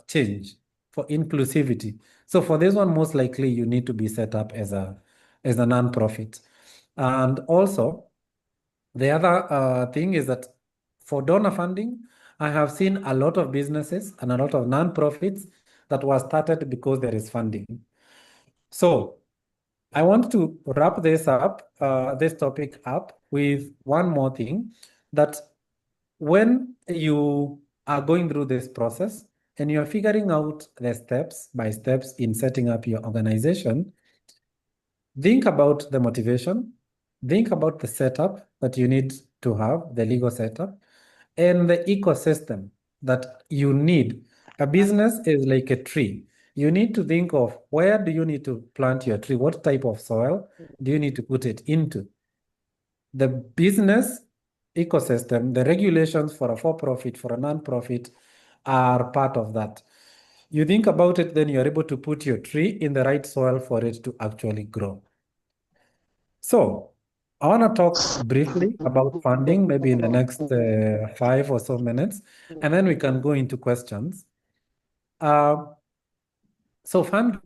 change, for inclusivity. So for this one, most likely you need to be set up as a nonprofit. And also, the other thing is that for donor funding, I have seen a lot of businesses and a lot of nonprofits that were started because there is funding. So I want to wrap this up, this topic up with one more thing, that when you are going through this process and you're figuring out the steps by steps in setting up your organization, think about the motivation, think about the setup that you need to have, the legal setup, and the ecosystem that you need. A business is like a tree. You need to think of where do you need to plant your tree? What type of soil do you need to put it into? The business ecosystem, the regulations for a for-profit, for a non-profit are part of that. You think about it, then you're able to put your tree in the right soil for it to actually grow. So I want to talk briefly about funding, maybe in the next 5 or so minutes, and then we can go into questions. So fundraising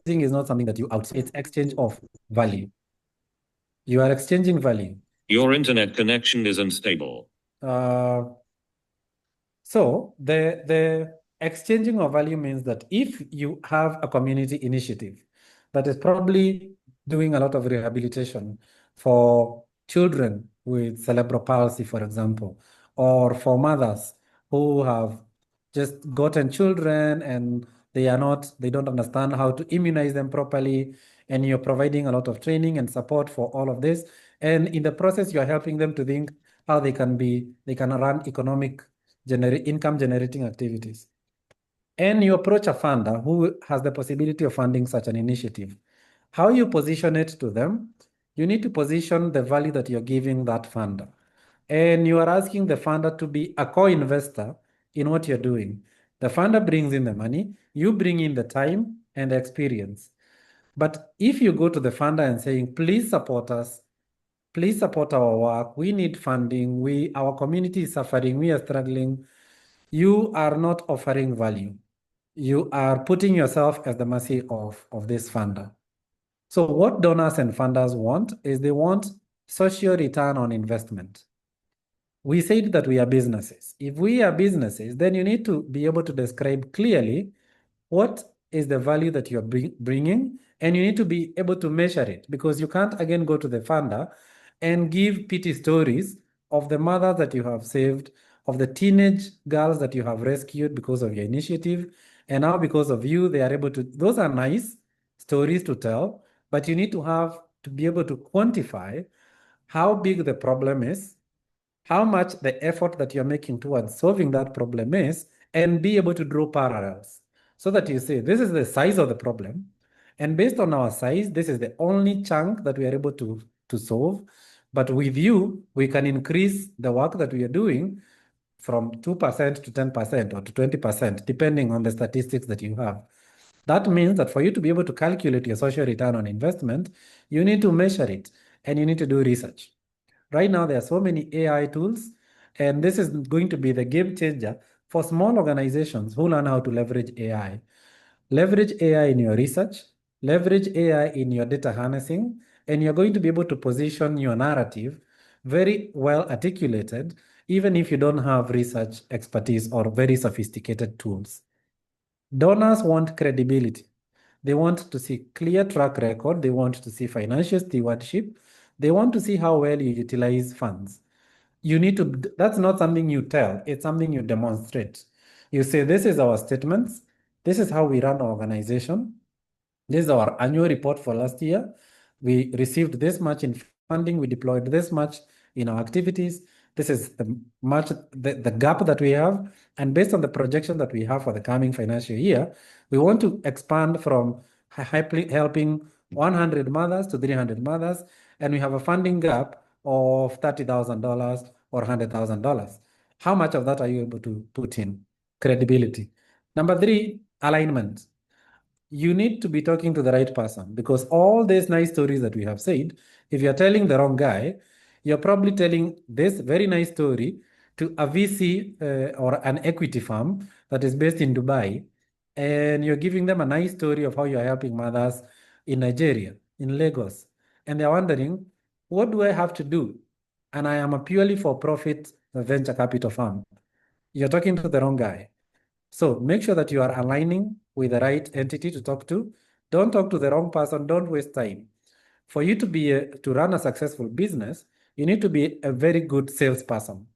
is not something that you out, it's exchange of value. You are exchanging value. Your internet connection is unstable. So the exchanging of value means that if you have a community initiative that is probably doing a lot of rehabilitation for children with cerebral palsy, for example, or for mothers who have just gotten children and they don't understand how to immunize them properly, and you're providing a lot of training and support for all of this. And in the process, you're helping them to think how they can run income generating activities. And you approach a funder who has the possibility of funding such an initiative. How you position it to them, you need to position the value that you're giving that funder. And you are asking the funder to be a co-investor in what you're doing. The funder brings in the money, you bring in the time and the experience. But if you go to the funder and saying, please support us, please support our work, we need funding, our community is suffering, we are struggling, you are not offering value. You are putting yourself at the mercy of this funder. So what donors and funders want is they want social return on investment. We said that we are businesses. If we are businesses, then you need to be able to describe clearly what is the value that you're bringing, and you need to be able to measure it, because you can't again go to the funder and give pity stories of the mother that you have saved, of the teenage girls that you have rescued because of your initiative, and now because of you, they are able to, those are nice stories to tell, but you need to be able to quantify how big the problem is, how much the effort that you're making towards solving that problem is, and be able to draw parallels so that you say, this is the size of the problem. And based on our size, this is the only chunk that we are able to solve. But with you, we can increase the work that we are doing from 2% to 10% or to 20%, depending on the statistics that you have. That means that for you to be able to calculate your social return on investment, you need to measure it and you need to do research. Right now, there are so many AI tools, and this is going to be the game changer for small organizations who learn how to leverage AI. Leverage AI in your research, leverage AI in your data harnessing, and you're going to be able to position your narrative very well articulated, even if you don't have research expertise or very sophisticated tools. Donors want credibility. They want to see clear track record. They want to see financial stewardship. They want to see how well you utilize funds. You need to, that's not something you tell, it's something you demonstrate. You say, this is our statements. This is how we run our organization. This is our annual report for last year. We received this much in funding. We deployed this much in our activities. This is the gap that we have. And based on the projection that we have for the coming financial year, we want to expand from helping 100 mothers to 300 mothers. And we have a funding gap of $30,000 or $100,000. How much of that are you able to put in? Credibility. Number 3, alignment. You need to be talking to the right person, because all these nice stories that we have said, if you're telling the wrong guy, you're probably telling this very nice story to a VC or an equity firm that is based in Dubai, and you're giving them a nice story of how you're helping mothers in Nigeria, in Lagos, and they're wondering, what do I have to do? And I am a purely for-profit venture capital firm. You're talking to the wrong guy. So make sure that you are aligning with the right entity to talk to. Don't talk to the wrong person. Don't waste time. For you to run a successful business, you need to be a very good salesperson.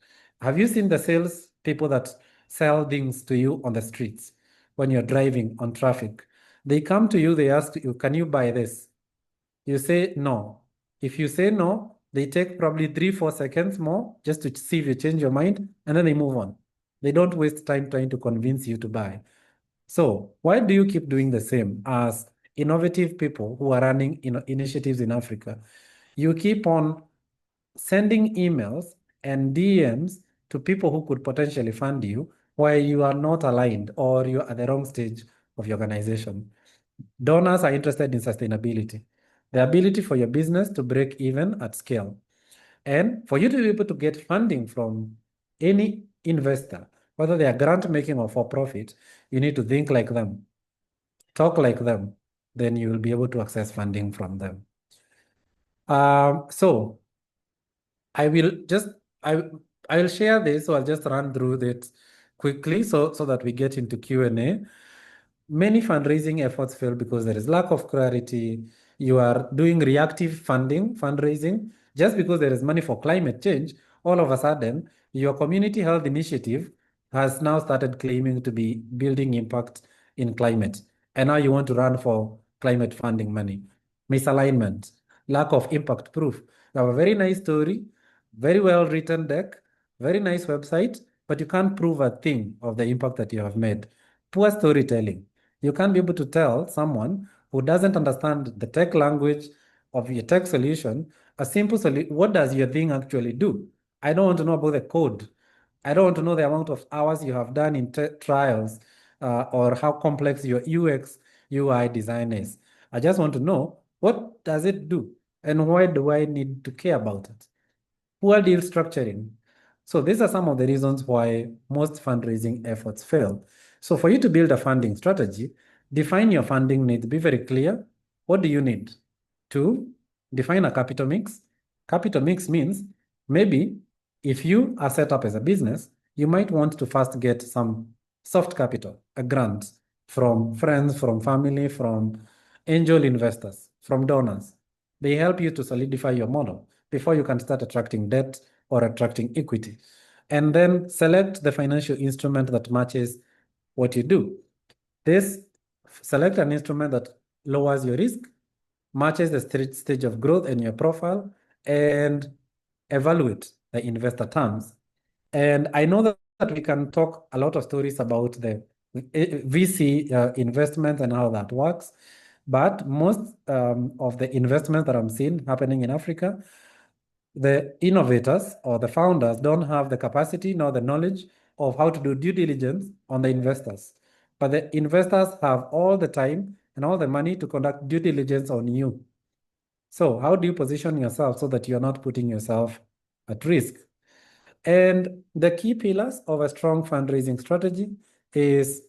Have you seen the sales people that sell things to you on the streets? when you're driving on traffic. They come to you, they ask you, can you buy this? You say no. If you say no, they take probably 3-4 seconds more just to see if you change your mind, and then they move on. They don't waste time trying to convince you to buy. So why do you keep doing the same as innovative people who are running initiatives in Africa? You keep on sending emails and DMs to people who could potentially fund you while you are not aligned or you're at the wrong stage of your organization. Donors are interested in sustainability, the ability for your business to break even at scale. And for you to be able to get funding from any investor, whether they are grant making or for profit, you need to think like them, talk like them, then you will be able to access funding from them. So I will just I will share this, so I'll just run through it quickly so that we get into Q&A. Many fundraising efforts fail because there is lack of clarity. You are doing reactive fundraising, just because there is money for climate change. All of a sudden, your community health initiative has now started claiming to be building impact in climate. And now you want to run for climate funding money. Misalignment, lack of impact proof. You have a very nice story, very well written deck, very nice website, but you can't prove a thing of the impact that you have made. Poor storytelling. You can't be able to tell someone who doesn't understand the tech language of your tech solution a simple solution. What does your thing actually do? I don't want to know about the code. I don't want to know the amount of hours you have done in trials or how complex your UX UI design is. I just want to know, what does it do and why do I need to care about it? Poor deal structuring. So these are some of the reasons why most fundraising efforts fail. So for you to build a funding strategy, define your funding needs. Be very clear. What do you need? 2, define a capital mix. Capital mix means maybe if you are set up as a business, you might want to first get some soft capital, a grant from friends, from family, from angel investors, from donors. They help you to solidify your model before you can start attracting debt or attracting equity. And then select the financial instrument that matches what you do. Select an instrument that lowers your risk, matches the stage of growth in your profile, and evaluate the investor terms. And I know that we can talk a lot of stories about the VC investment and how that works, but most of the investments that I'm seeing happening in Africa, the innovators or the founders don't have the capacity nor the knowledge of how to do due diligence on the investors. But the investors have all the time and all the money to conduct due diligence on you. So how do you position yourself so that you're not putting yourself at risk? And the key pillars of a strong fundraising strategy is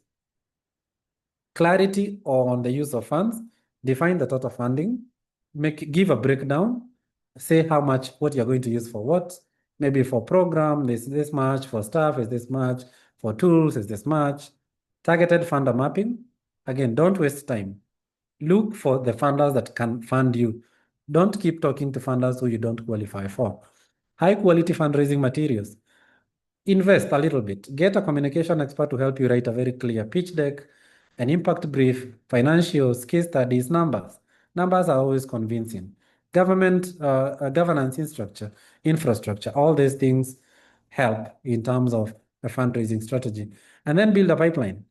clarity on the use of funds, define the total funding, give a breakdown, say how much, what you're going to use for what, maybe for program, this much, for staff is this much, for tools is this much, targeted funder mapping. Again, don't waste time. Look for the funders that can fund you. Don't keep talking to funders who you don't qualify for. High quality fundraising materials. Invest a little bit. Get a communication expert to help you write a very clear pitch deck, an impact brief, financials, case studies, numbers. Numbers are always convincing. Governance infrastructure, all these things help in terms of a fundraising strategy. And then build a pipeline.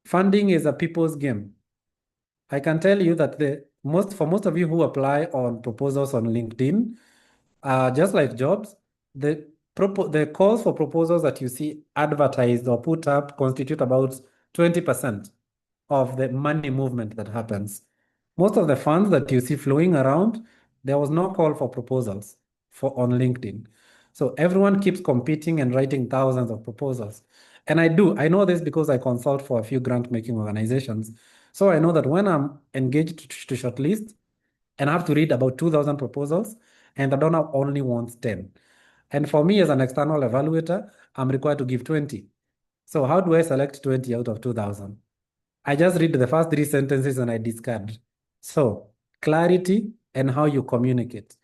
Funding is a people's game. I can tell you that for most of you who apply on proposals on LinkedIn, just like jobs, the calls for proposals that you see advertised or put up constitute about 20% of the money movement that happens. Most of the funds that you see flowing around, there was no call for proposals on LinkedIn. So everyone keeps competing and writing thousands of proposals. And I know this because I consult for a few grant making organizations. So I know that when I'm engaged to shortlist and I have to read about 2,000 proposals, and the donor only wants 10. And for me as an external evaluator, I'm required to give 20. So how do I select 20 out of 2,000? I just read the first 3 sentences and I discard. So clarity and how you communicate.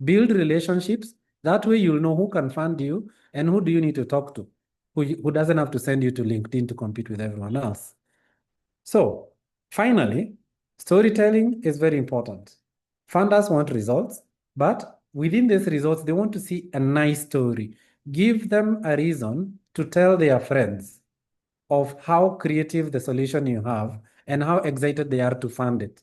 Build relationships. That way you'll know who can fund you and who do you need to talk to, who doesn't have to send you to LinkedIn to compete with everyone else. So finally, storytelling is very important. Funders want results, but within these results, they want to see a nice story. Give them a reason to tell their friends of how creative the solution you have and how excited they are to fund it.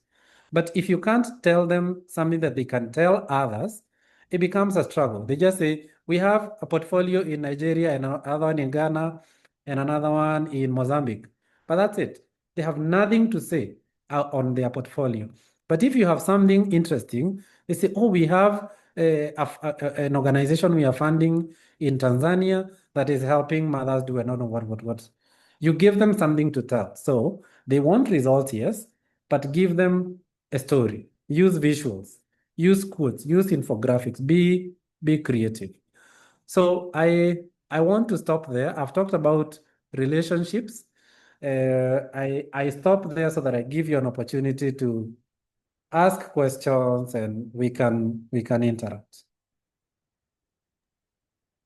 But if you can't tell them something that they can tell others, it becomes a struggle. They just say, we have a portfolio in Nigeria and another one in Ghana and another one in Mozambique. But that's it. They have nothing to say on their portfolio. But if you have something interesting, they say, oh, we have an organization we are funding in Tanzania that is helping mothers do, I don't know what. You give them something to tell. So they want results, yes, but give them a story. Use visuals, use quotes, use infographics, be creative. So I want to stop there. I've talked about relationships. I stop there so that I give you an opportunity to ask questions and we can interact.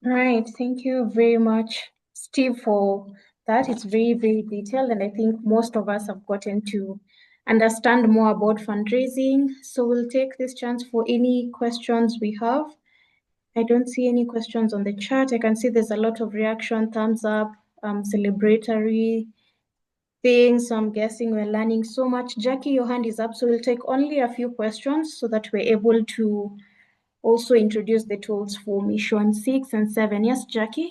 Right. Thank you very much, Steve, for that. It's very, very detailed, and I think most of us have gotten to understand more about fundraising. So we'll take this chance for any questions we have. I don't see any questions on the chat. I can see there's a lot of reaction, thumbs up, celebratory things. So I'm guessing we're learning so much. Jackie, your hand is up, so we'll take only a few questions so that we're able to also introduce the tools for mission 6 and 7. Yes, Jackie?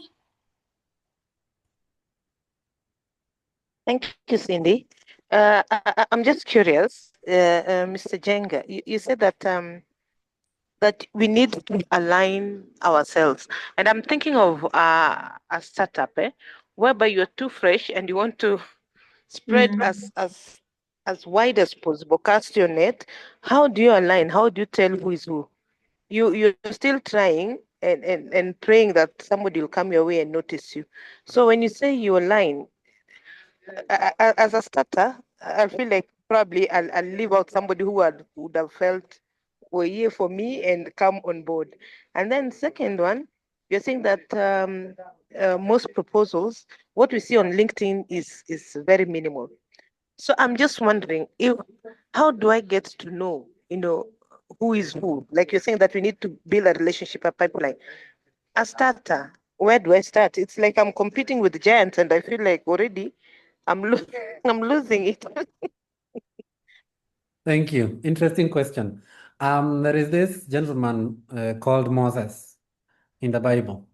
Thank you, Cindy. I'm just curious, Mr. Jenga, you said that that we need to align ourselves. And I'm thinking of a startup, whereby you're too fresh and you want to spread as wide as possible, cast your net. How do you align? How do you tell who is who? You're still trying and praying that somebody will come your way and notice you. So when you say you align, as a starter, I feel like probably I'll leave out somebody who would have felt were here for me and come on board. And then second one, you're saying that most proposals, what we see on LinkedIn is very minimal. So I'm just wondering, how do I get to know, who is who? Like you're saying that we need to build a relationship, a pipeline. A starter, where do I start? It's like I'm competing with giants, and I feel like already I'm I'm losing it. Thank you. Interesting question. There is this gentleman called Moses in the Bible.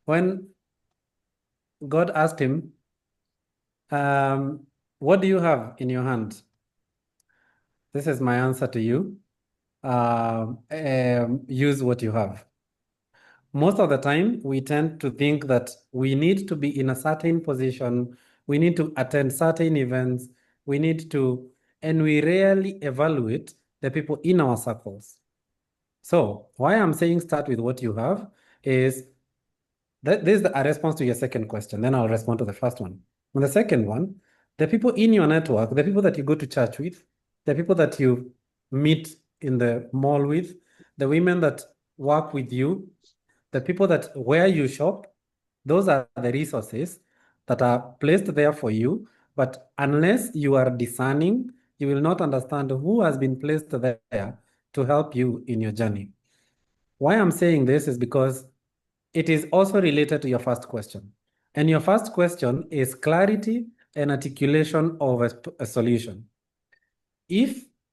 When God asked him, what do you have in your hand? This is my answer to you. Use what you have. Most of the time, we tend to think that we need to be in a certain position, we need to attend certain events, and we rarely evaluate the people in our circles. So why I'm saying start with what you have is that this is a response to your second question. Then I'll respond to the first one. On the second one, the people in your network, the people that you go to church with, the people that you meet in the mall with, the women that work with you, the people that where you shop, those are the resources that are placed there for you. But unless you are discerning, you will not understand who has been placed there to help you in your journey. Why I'm saying this is because it is also related to your first question. And your first question is clarity and articulation of a solution.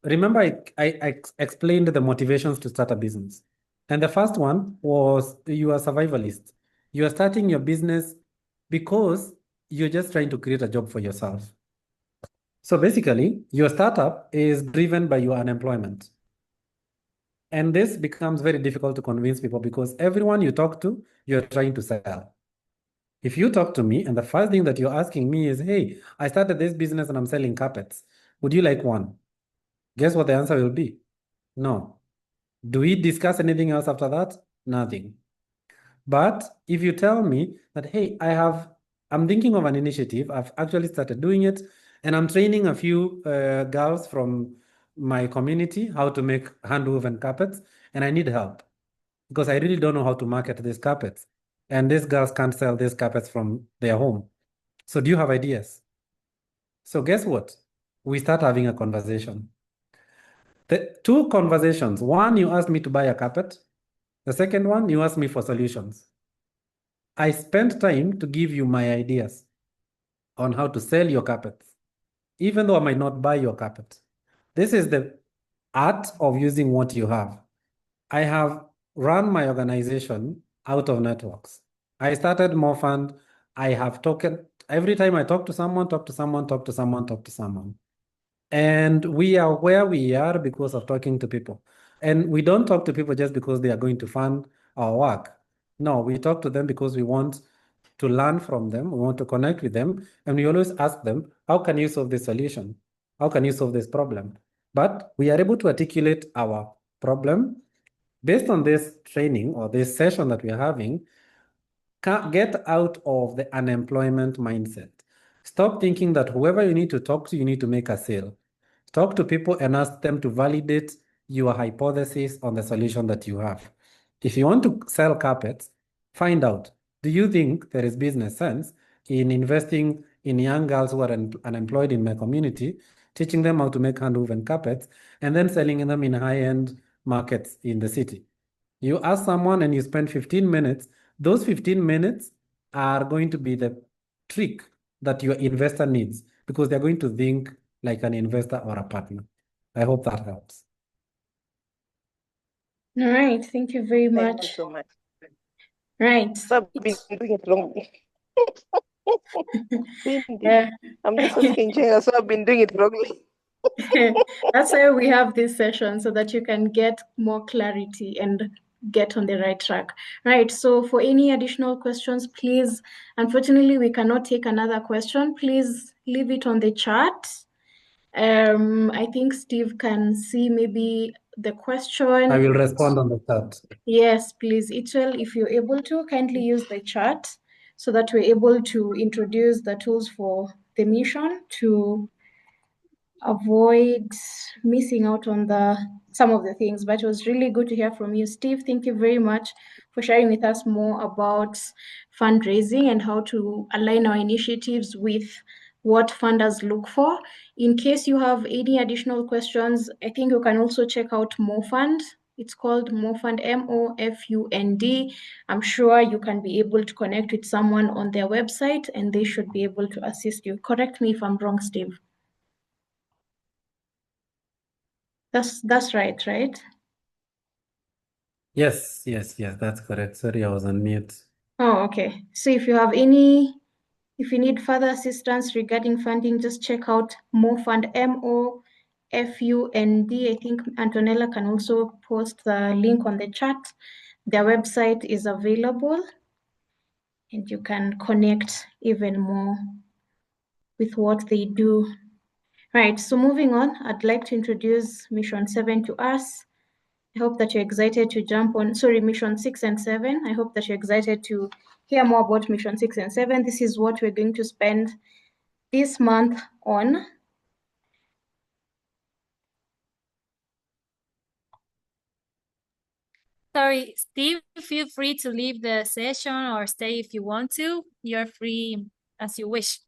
Remember, I explained the motivations to start a business. And the first one was you are survivalist. You are starting your business because you're just trying to create a job for yourself. So basically, your startup is driven by your unemployment. And this becomes very difficult to convince people because everyone you talk to, you're trying to sell. If you talk to me and the first thing that you're asking me is, hey, I started this business and I'm selling carpets. Would you like one? Guess what the answer will be? No. Do we discuss anything else after that? Nothing. But if you tell me that, hey, I'm thinking of an initiative, I've actually started doing it, and I'm training a few girls from my community how to make hand-woven carpets, and I need help because I really don't know how to market these carpets. And these girls can't sell these carpets from their home. So do you have ideas? So guess what? We start having a conversation. The two conversations. One, you asked me to buy a carpet. The second one, you asked me for solutions. I spent time to give you my ideas on how to sell your carpets, even though I might not buy your carpet. This is the art of using what you have. I have run my organization out of networks. I started Morfund. I have talked, every time I talk to someone, talk to someone, talk to someone, talk to someone. And we are where we are because of talking to people. And we don't talk to people just because they are going to fund our work. No, we talk to them because we want to learn from them, we want to connect with them, and we always ask them, how can you solve this solution? How can you solve this problem? But we are able to articulate our problem based on this training or this session that we are having. Get out of the unemployment mindset. Stop thinking that whoever you need to talk to, you need to make a sale. Talk to people and ask them to validate your hypothesis on the solution that you have. If you want to sell carpets, find out, do you think there is business sense in investing in young girls who are unemployed in my community, teaching them how to make hand-woven carpets, and then selling them in high-end markets in the city? You ask someone and you spend 15 minutes, those 15 minutes are going to be the trick that your investor needs because they're going to think like an investor or a partner. I hope that helps. All right, thank you very much. Thank you so much. Right. So I've been doing it wrongly. Yeah. I'm just asking Jane, so I've been doing it wrongly. That's why we have this session, so that you can get more clarity and get on the right track. Right, so for any additional questions, please, unfortunately, we cannot take another question. Please leave it on the chat. I think Steve can see maybe the question. I will respond on the chat. Yes, please, Ichel, if you're able to, kindly use the chat so that we're able to introduce the tools for the mission to avoid missing out on some of the things. But it was really good to hear from you, Steve. Thank you very much for sharing with us more about fundraising and how to align our initiatives with what funders look for. In case you have any additional questions, I think you can also check out Morfund. It's called Morfund, MOFUND. I'm sure you can be able to connect with someone on their website and they should be able to assist you. Correct me if I'm wrong, Steve. That's right, right? Yes, that's correct. Sorry, I was on mute. Oh, okay. So if you need further assistance regarding funding, just check out Morfund, MOFUND. I think Antonella can also post the link on the chat. Their website is available and you can connect even more with what they do. Right, so moving on, I'd like to introduce Mission 7 to us. I hope that you're excited to jump on, Mission 6 and 7. I hope that you're excited to hear more about Mission 6 and 7. This is what we're going to spend this month on. Sorry, Steve, feel free to leave the session or stay if you want to. You're free as you wish.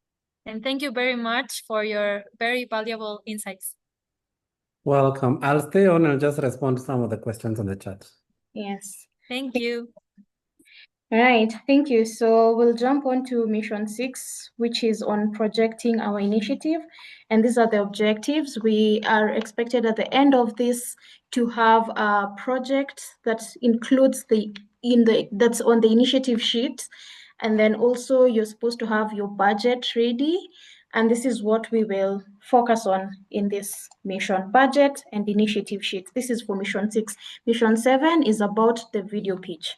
And thank you very much for your very valuable insights. Welcome. I'll stay on and just respond to some of the questions on the chat. Yes. Thank you. All right, thank you. So we'll jump on to Mission 6, which is on projecting our initiative. And these are the objectives. We are expected at the end of this to have a project that includes that's on the initiative sheet. And then also you're supposed to have your budget ready. And this is what we will focus on in this mission: budget and initiative sheet. This is for Mission 6. Mission 7 is about the video pitch.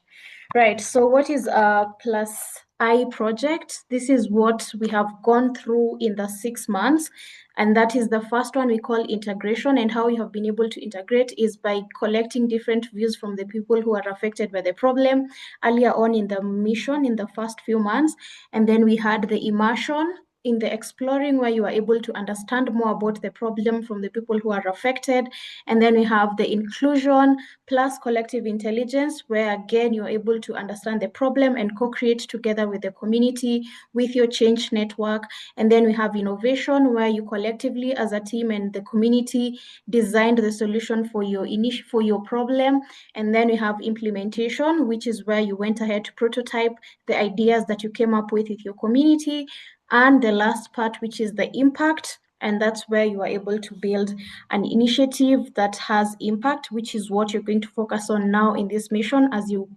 Right, so what is a Plus I project? This is what we have gone through in the 6 months. And that is the first one we call integration. And how we have been able to integrate is by collecting different views from the people who are affected by the problem earlier on in the mission in the first few months. And then we had the immersion in the exploring, where you are able to understand more about the problem from the people who are affected. And then we have the inclusion plus collective intelligence, where again, you're able to understand the problem and co-create together with the community, with your change network. And then we have innovation, where you collectively as a team and the community designed the solution for your problem. And then we have implementation, which is where you went ahead to prototype the ideas that you came up with your community. And the last part, which is the impact, and that's where you are able to build an initiative that has impact, which is what you're going to focus on now in this mission as you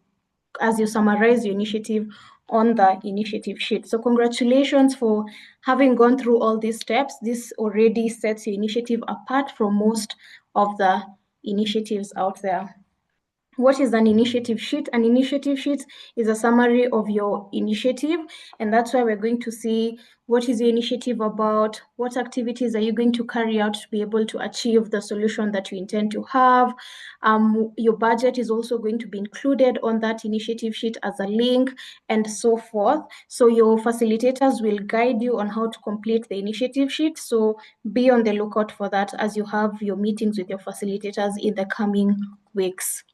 summarize your initiative on the initiative sheet. So congratulations for having gone through all these steps. This already sets your initiative apart from most of the initiatives out there. What is an initiative sheet? An initiative sheet is a summary of your initiative, and that's why we're going to see what is your initiative about, what activities are you going to carry out to be able to achieve the solution that you intend to have. Your budget is also going to be included on that initiative sheet as a link, and so forth. So your facilitators will guide you on how to complete the initiative sheet. So be on the lookout for that as you have your meetings with your facilitators in the coming weeks.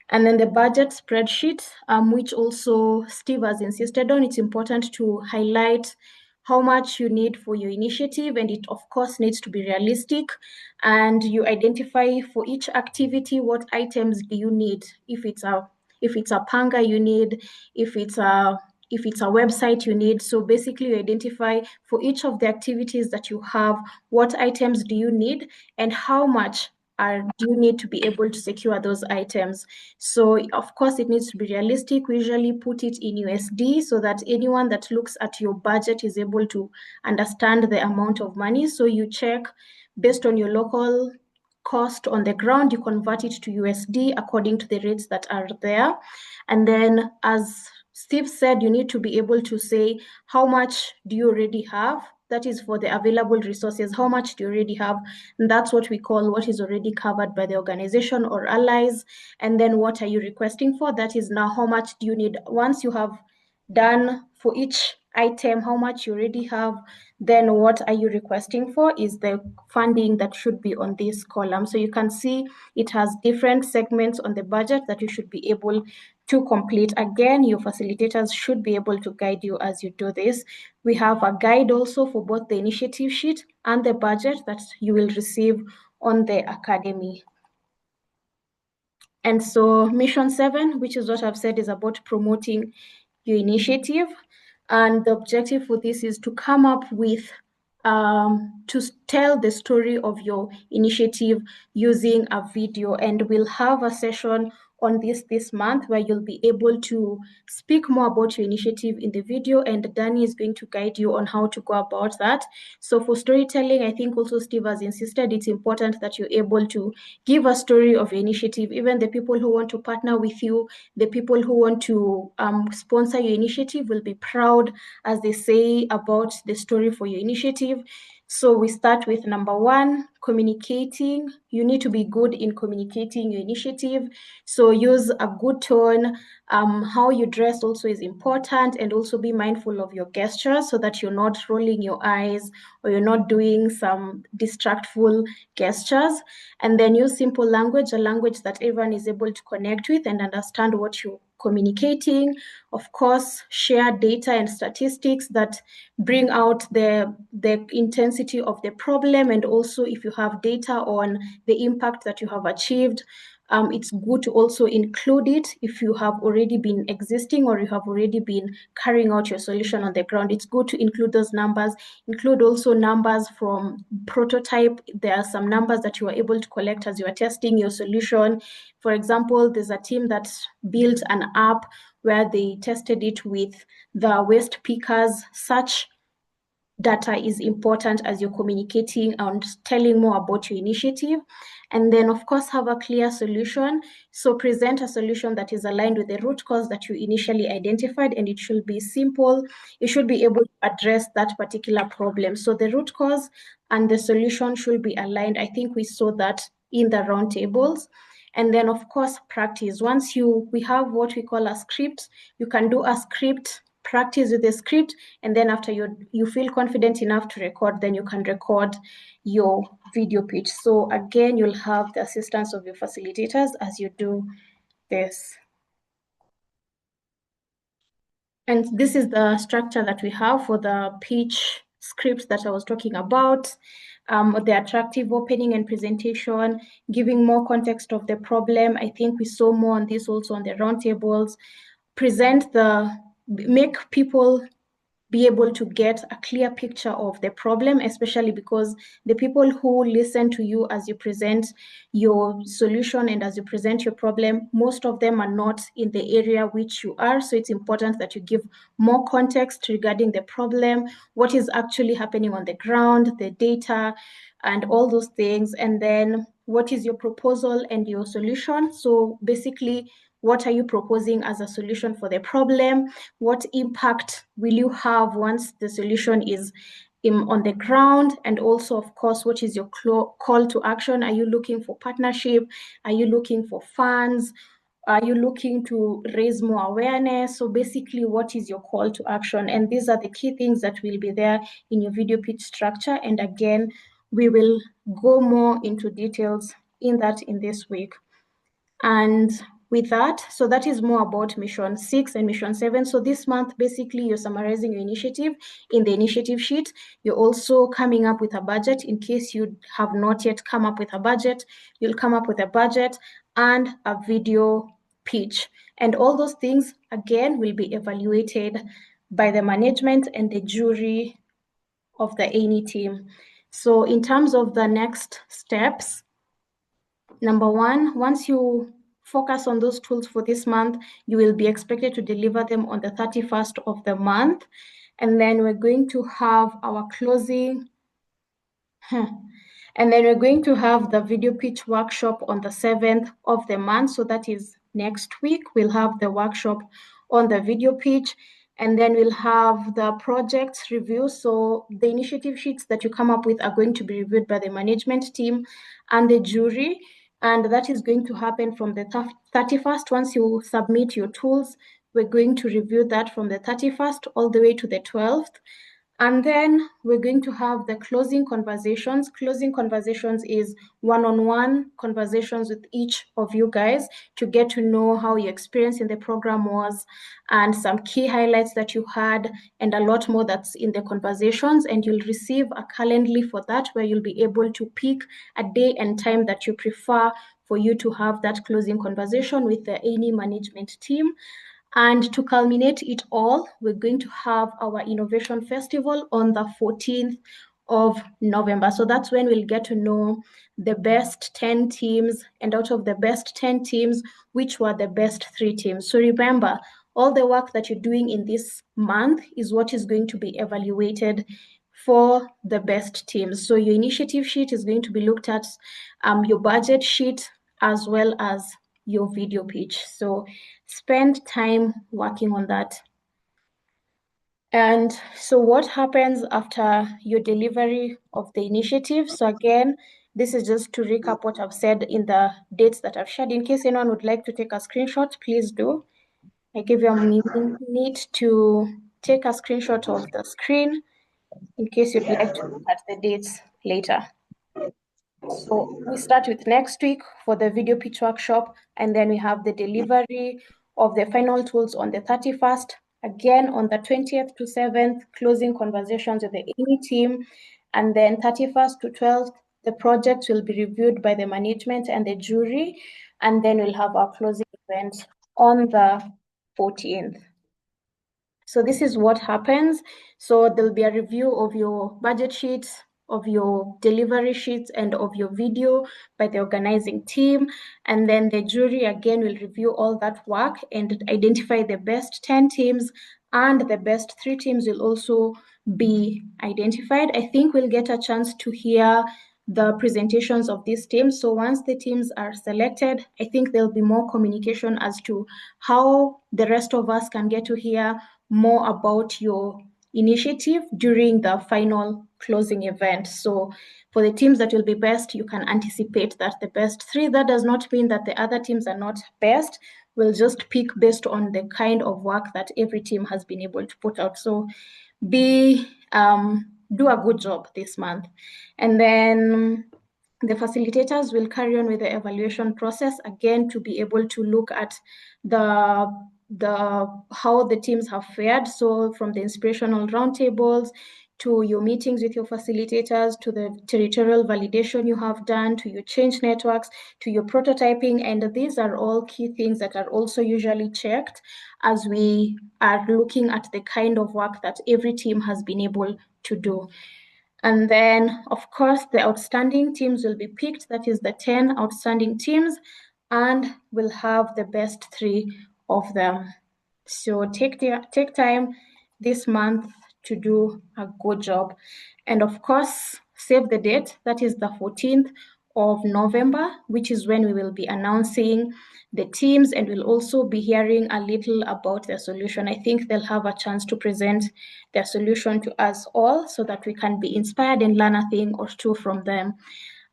And then the budget spreadsheet, which also Steve has insisted on. It's important to highlight how much you need for your initiative, and it of course needs to be realistic. And you identify for each activity what items do you need. If it's a panga you need, if it's a website you need. So basically you identify for each of the activities that you have, what items do you need and how much do you need to be able to secure those items. So of course it needs to be realistic. We usually put it in USD so that anyone that looks at your budget is able to understand the amount of money. So you check based on your local cost on the ground, you convert it to USD according to the rates that are there. And then as Steve said, you need to be able to say how much do you already have. That is for the available resources. How much do you already have? And that's what we call what is already covered by the organization or allies. And then what are you requesting for? That is now how much do you need? Once you have done for each item how much you already have, then what are you requesting for is the funding that should be on this column. So you can see it has different segments on the budget that you should be able to complete. Again, your facilitators should be able to guide you as you do this. We have a guide also for both the initiative sheet and the budget that you will receive on the academy. And so mission 7, which is what I've said, is about promoting your initiative. And the objective for this is to come up with, to tell the story of your initiative using a video. And we'll have a session on this month where you'll be able to speak more about your initiative in the video, and Danny is going to guide you on how to go about that. So for storytelling, I think also Steve has insisted it's important that you're able to give a story of your initiative. Even the people who want to partner with you, the people who want to sponsor your initiative will be proud as they say about the story for your initiative. So we start with number 1, communicating. You need to be good in communicating your initiative. So use a good tone. How you dress also is important, and also be mindful of your gestures so that you're not rolling your eyes or you're not doing some distractful gestures. And then use simple language, a language that everyone is able to connect with and understand what you're communicating. Of course, share data and statistics that bring out the intensity of the problem, and also if you have data on the impact that you have achieved. It's good to also include it if you have already been existing or you have already been carrying out your solution on the ground. It's good to include those numbers. Include also numbers from prototype. There are some numbers that you are able to collect as you are testing your solution. For example, there's a team that built an app where they tested it with the waste pickers. Such data is important as you're communicating and telling more about your initiative. And then, of course, have a clear solution. So present a solution that is aligned with the root cause that you initially identified, and it should be simple. You should be able to address that particular problem. So the root cause and the solution should be aligned. I think we saw that in the roundtables. And then, of course, practice. Once we have what we call a script, you can do a script practice with the script, and then after you feel confident enough to record, then you can record your video pitch. So again, you'll have the assistance of your facilitators as you do this. And this is the structure that we have for the pitch script that I was talking about. The attractive opening and presentation, giving more context of the problem. I think we saw more on this also on the roundtables. Make people be able to get a clear picture of the problem, especially because the people who listen to you as you present your solution and as you present your problem, most of them are not in the area which you are. So it's important that you give more context regarding the problem, what is actually happening on the ground, the data, and all those things. And then what is your proposal and your solution? So basically, what are you proposing as a solution for the problem? What impact will you have once the solution is on the ground? And also, of course, what is your call to action? Are you looking for partnership? Are you looking for funds? Are you looking to raise more awareness? So basically, what is your call to action? And these are the key things that will be there in your video pitch structure. And again, we will go more into details in that in this week. And with that, so that is more about mission 6 and mission 7. So this month, basically, you're summarizing your initiative in the initiative sheet. You're also coming up with a budget. In case you have not yet come up with a budget, you'll come up with a budget and a video pitch. And all those things, again, will be evaluated by the management and the jury of the Ayni team. So in terms of the next steps, number one, once you focus on those tools for this month, you will be expected to deliver them on the 31st of the month. And then we're going to have our closing. And then we're going to have the video pitch workshop on the 7th of the month. So that is next week. We'll have the workshop on the video pitch. And then we'll have the projects review. So the initiative sheets that you come up with are going to be reviewed by the management team and the jury. And that is going to happen from the 31st. Once you submit your tools, we're going to review that from the 31st all the way to the 12th. And then we're going to have the closing conversations. Closing conversations is one-on-one conversations with each of you guys to get to know how your experience in the program was and some key highlights that you had and a lot more that's in the conversations. And you'll receive a Calendly for that where you'll be able to pick a day and time that you prefer for you to have that closing conversation with the Ayni management team. And to culminate it all, we're going to have our Innovation Festival on the 14th of November. So that's when we'll get to know the best 10 teams, and out of the best 10 teams, which were the best 3 teams. So remember, all the work that you're doing in this month is what is going to be evaluated for the best teams. So your initiative sheet is going to be looked at, your budget sheet, as well as your video pitch. So spend time working on that. And so what happens after your delivery of the initiative? So again, this is just to recap what I've said in the dates that I've shared. In case anyone would like to take a screenshot, please do. I give you a minute to take a screenshot of the screen in case you'd like to look at the dates later. So we start with next week for the video pitch workshop, and then we have the delivery of the final tools on the 31st. Again, on the 20th to 7th, closing conversations with the Ayni team. And then 31st to 12th, the project will be reviewed by the management and the jury. And then we'll have our closing event on the 14th. So this is what happens. So there'll be a review of your budget sheets, of your delivery sheets, and of your video by the organizing team. And then the jury again will review all that work and identify the best 10 teams, and the best 3 teams will also be identified. I think we'll get a chance to hear the presentations of these teams. So once the teams are selected, I think there'll be more communication as to how the rest of us can get to hear more about your initiative during the final closing event. So for the teams that will be best, you can anticipate that the best 3, that does not mean that the other teams are not best. we'll just pick based on the kind of work that every team has been able to put out. So do a good job this month. And then the facilitators will carry on with the evaluation process again to be able to look at how the teams have fared. So from the inspirational roundtables to your meetings with your facilitators, to the territorial validation you have done, to your change networks, to your prototyping. And these are all key things that are also usually checked as we are looking at the kind of work that every team has been able to do. And then, of course, the outstanding teams will be picked. That is the 10 outstanding teams, and we'll have the best 3 of them. So take time this month to do a good job. And of course, save the date. That is the 14th of November, which is when we will be announcing the teams, and we'll also be hearing a little about their solution. I think they'll have a chance to present their solution to us all so that we can be inspired and learn a thing or two from them.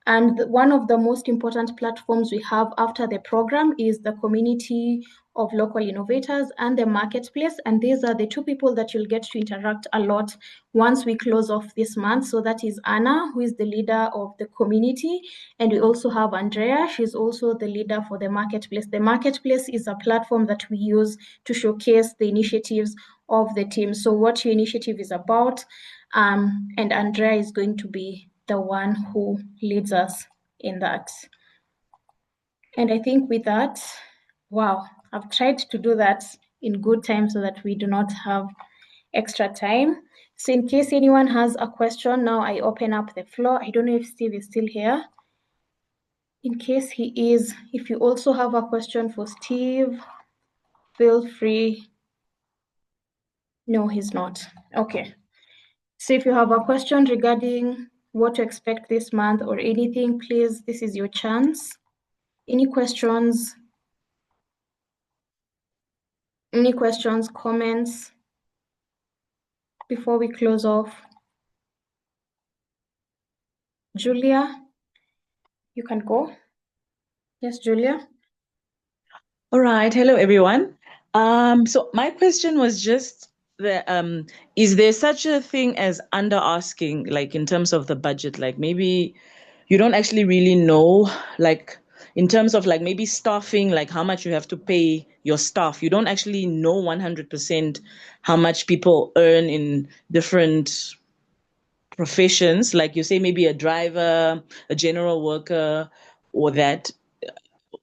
And one of the most important platforms we have after the program is the community of local innovators and the marketplace. And these are the 2 people that you'll get to interact a lot once we close off this month. So that is Anna, who is the leader of the community. And we also have Andrea. She's also the leader for the marketplace. The marketplace is a platform that we use to showcase the initiatives of the team. So what your initiative is about, and Andrea is going to be the one who leads us in that. And I think with that, wow, I've tried to do that in good time so that we do not have extra time. So in case anyone has a question, now I open up the floor. I don't know if Steve is still here. In case he is, if you also have a question for Steve, feel free. No, he's not. Okay. So if you have a question regarding what to expect this month or anything, please, this is your chance. Any questions? Any questions, comments before we close off? Julia, you can go. Yes, Julia. All right. Hello, everyone. So my question was just is there such a thing as under asking, like in terms of the budget? Like maybe you don't actually really know, like in terms of like maybe staffing, like how much you have to pay your staff. You don't actually know 100% how much people earn in different professions. Like you say, maybe a driver, a general worker, or that.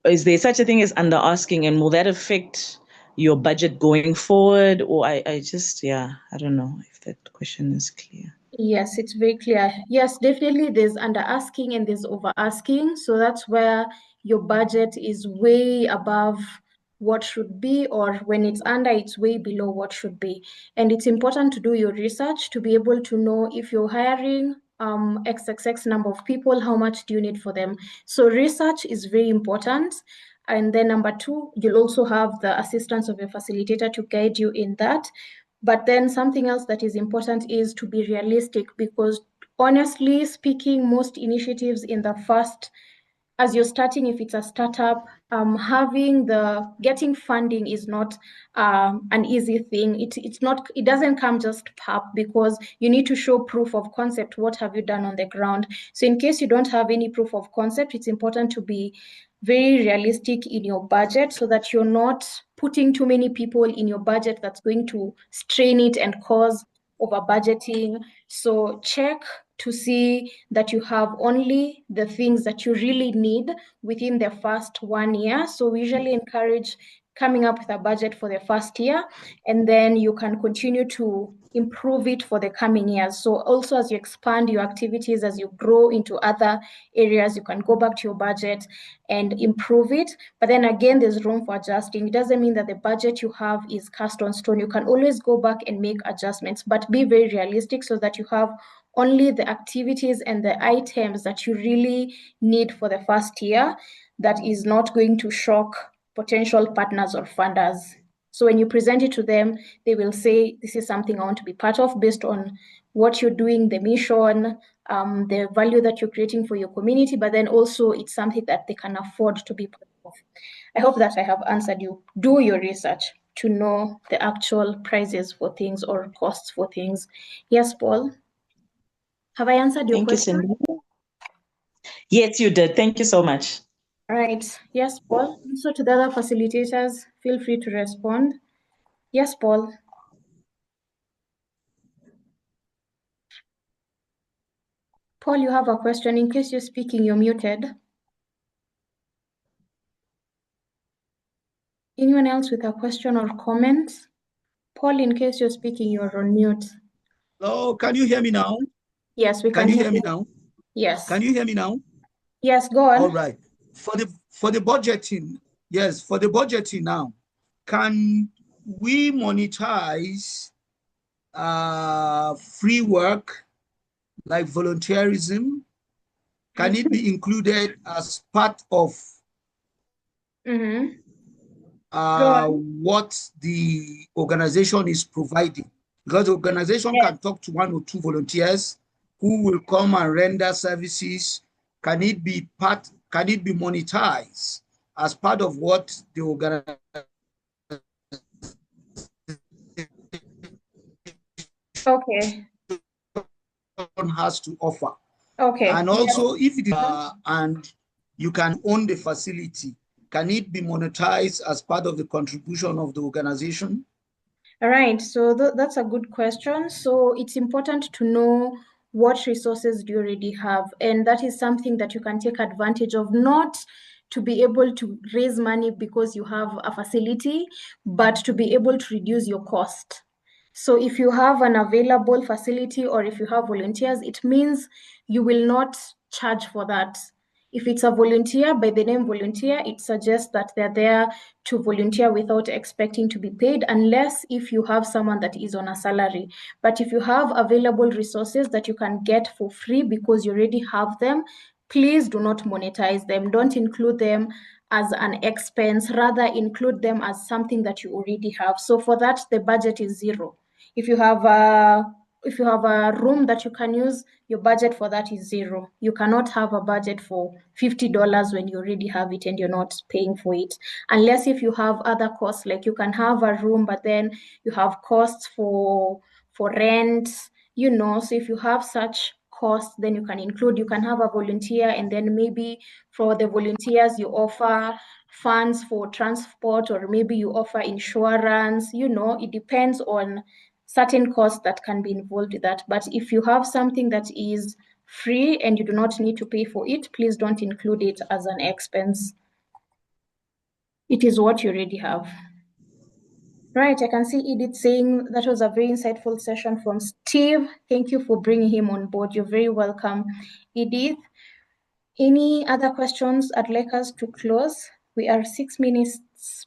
Is there such a thing as under asking, and will that affect your budget going forward? Or I just, yeah, I don't know if that question is clear. Yes, it's very clear. Yes, definitely there's under asking and there's over asking. So that's where your budget is way above what should be, or when it's under, it's way below what should be. And it's important to do your research to be able to know if you're hiring XXX number of people, how much do you need for them? So research is very important. And then number 2, you'll also have the assistance of a facilitator to guide you in that. But then something else that is important is to be realistic, because honestly speaking, most initiatives in the first, as you're starting, if it's a startup, getting funding is not an easy thing. It doesn't come just pop, because you need to show proof of concept. What have you done on the ground? So in case you don't have any proof of concept, it's important to be very realistic in your budget so that you're not putting too many people in your budget that's going to strain it and cause over budgeting. So check to see that you have only the things that you really need within the first 1 year. So we usually encourage coming up with a budget for the first year, and then you can continue to improve it for the coming years. So also as you expand your activities, as you grow into other areas, you can go back to your budget and improve it. But then again, there's room for adjusting. It doesn't mean that the budget you have is cast on stone. You can always go back and make adjustments, but be very realistic so that you have only the activities and the items that you really need for the first year that is not going to shock potential partners or funders. So when you present it to them, they will say, this is something I want to be part of based on what you're doing, the mission, the value that you're creating for your community, but then also it's something that they can afford to be part of. of. I hope that I have answered you. Do your research to know the actual prices for things or costs for things. Yes, Paul? Have I answered your Thank you, question? Cindy. Yes, you did. Thank you so much. Right. Yes, Paul. Also to the other facilitators, feel free to respond. Yes, Paul. Paul, you have a question. In case you're speaking, you're muted. Anyone else with a question or comment? Paul, in case you're speaking, you're on mute. Hello, can you hear me now? Yes, we can you hear hear me you. now? Yes. Can you hear me now? Yes, go on. All right. For the budgeting, yes, for the budgeting now, can we monetize free work like volunteerism? Can it be included as part of what the organization is providing? Because the organization can talk to one or two volunteers who will come and render services. Can it be monetized as part of what the organization has to offer? Okay. And also, if it is, and you can own the facility, can it be monetized as part of the contribution of the organization? All right, so that's a good question. So it's important to know what resources do you already have, and that is something that you can take advantage of, not to be able to raise money because you have a facility, but to be able to reduce your cost. So if you have an available facility or if you have volunteers, it means you will not charge for that. If it's a volunteer, by the name volunteer, it suggests that they're there to volunteer without expecting to be paid, unless if you have someone that is on a salary. But if you have available resources that you can get for free because you already have them, please do not monetize them. Don't include them as an expense, rather include them as something that you already have. So for that, the budget is zero. If you have a room that you can use, your budget for that is zero. You cannot have a budget for $50 when you already have it and you're not paying for it. Unless if you have other costs, like you can have a room, but then you have costs for rent, so if you have such costs, then you can have a volunteer, and then maybe for the volunteers you offer funds for transport, or maybe you offer insurance. It depends on certain costs that can be involved with that. But if you have something that is free and you do not need to pay for it, please don't include it as an expense. It is what you already have. Right, I can see Edith saying that was a very insightful session from Steve. Thank you for bringing him on board. You're very welcome, Edith. Any other questions I'd like us to close? We are 6 minutes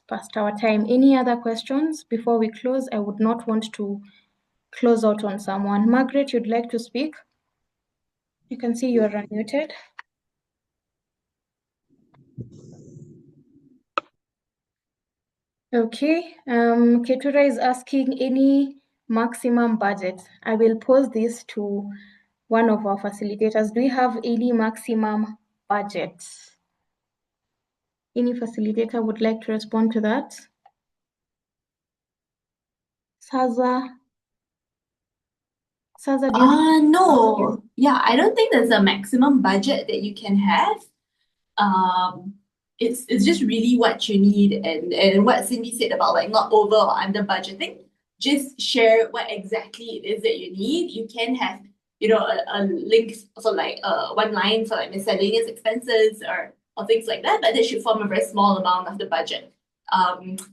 past our time. Any other questions before we close? I would not want to close out on someone. Margaret, you'd like to speak? You can see you are unmuted. Okay, Ketura is asking any maximum budget. I will pose this to one of our facilitators. Do we have any maximum budget? Any facilitator would like to respond to that? Saza? Saza, do you? No. Yeah, I don't think there's a maximum budget that you can have. It's just really what you need, and what Cindy said about like not over or under budgeting. Just share what exactly it is that you need. You can have, a link for like one line for like miscellaneous expenses or things like that, but that should form a very small amount of the budget.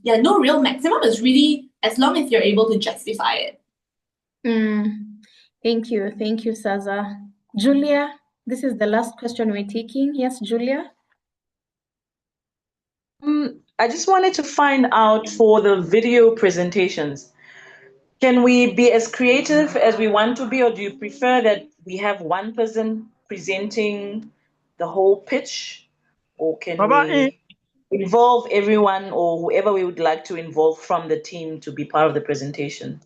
Yeah, no real maximum. It's really as long as you're able to justify it. Thank you, Saza. Julia, this is the last question we're taking. Yes, Julia? I just wanted to find out for the video presentations, can we be as creative as we want to be, or do you prefer that we have one person presenting the whole pitch, or can we involve everyone or whoever we would like to involve from the team to be part of the presentation?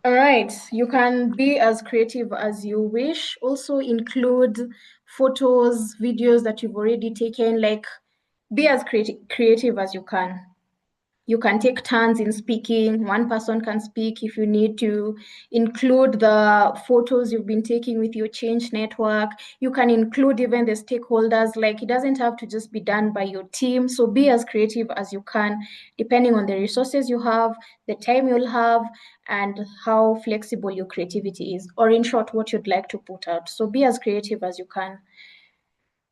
All right, you can be as creative as you wish. Also include photos, videos that you've already taken. Like be as creative as you can. You can take turns in speaking. One person can speak. If you need to include the photos you've been taking with your change network, you can include even the stakeholders. Like, it doesn't have to just be done by your team. So be as creative as you can, depending on the resources you have, the time you'll have, and how flexible your creativity is, or in short, what you'd like to put out. So be as creative as you can.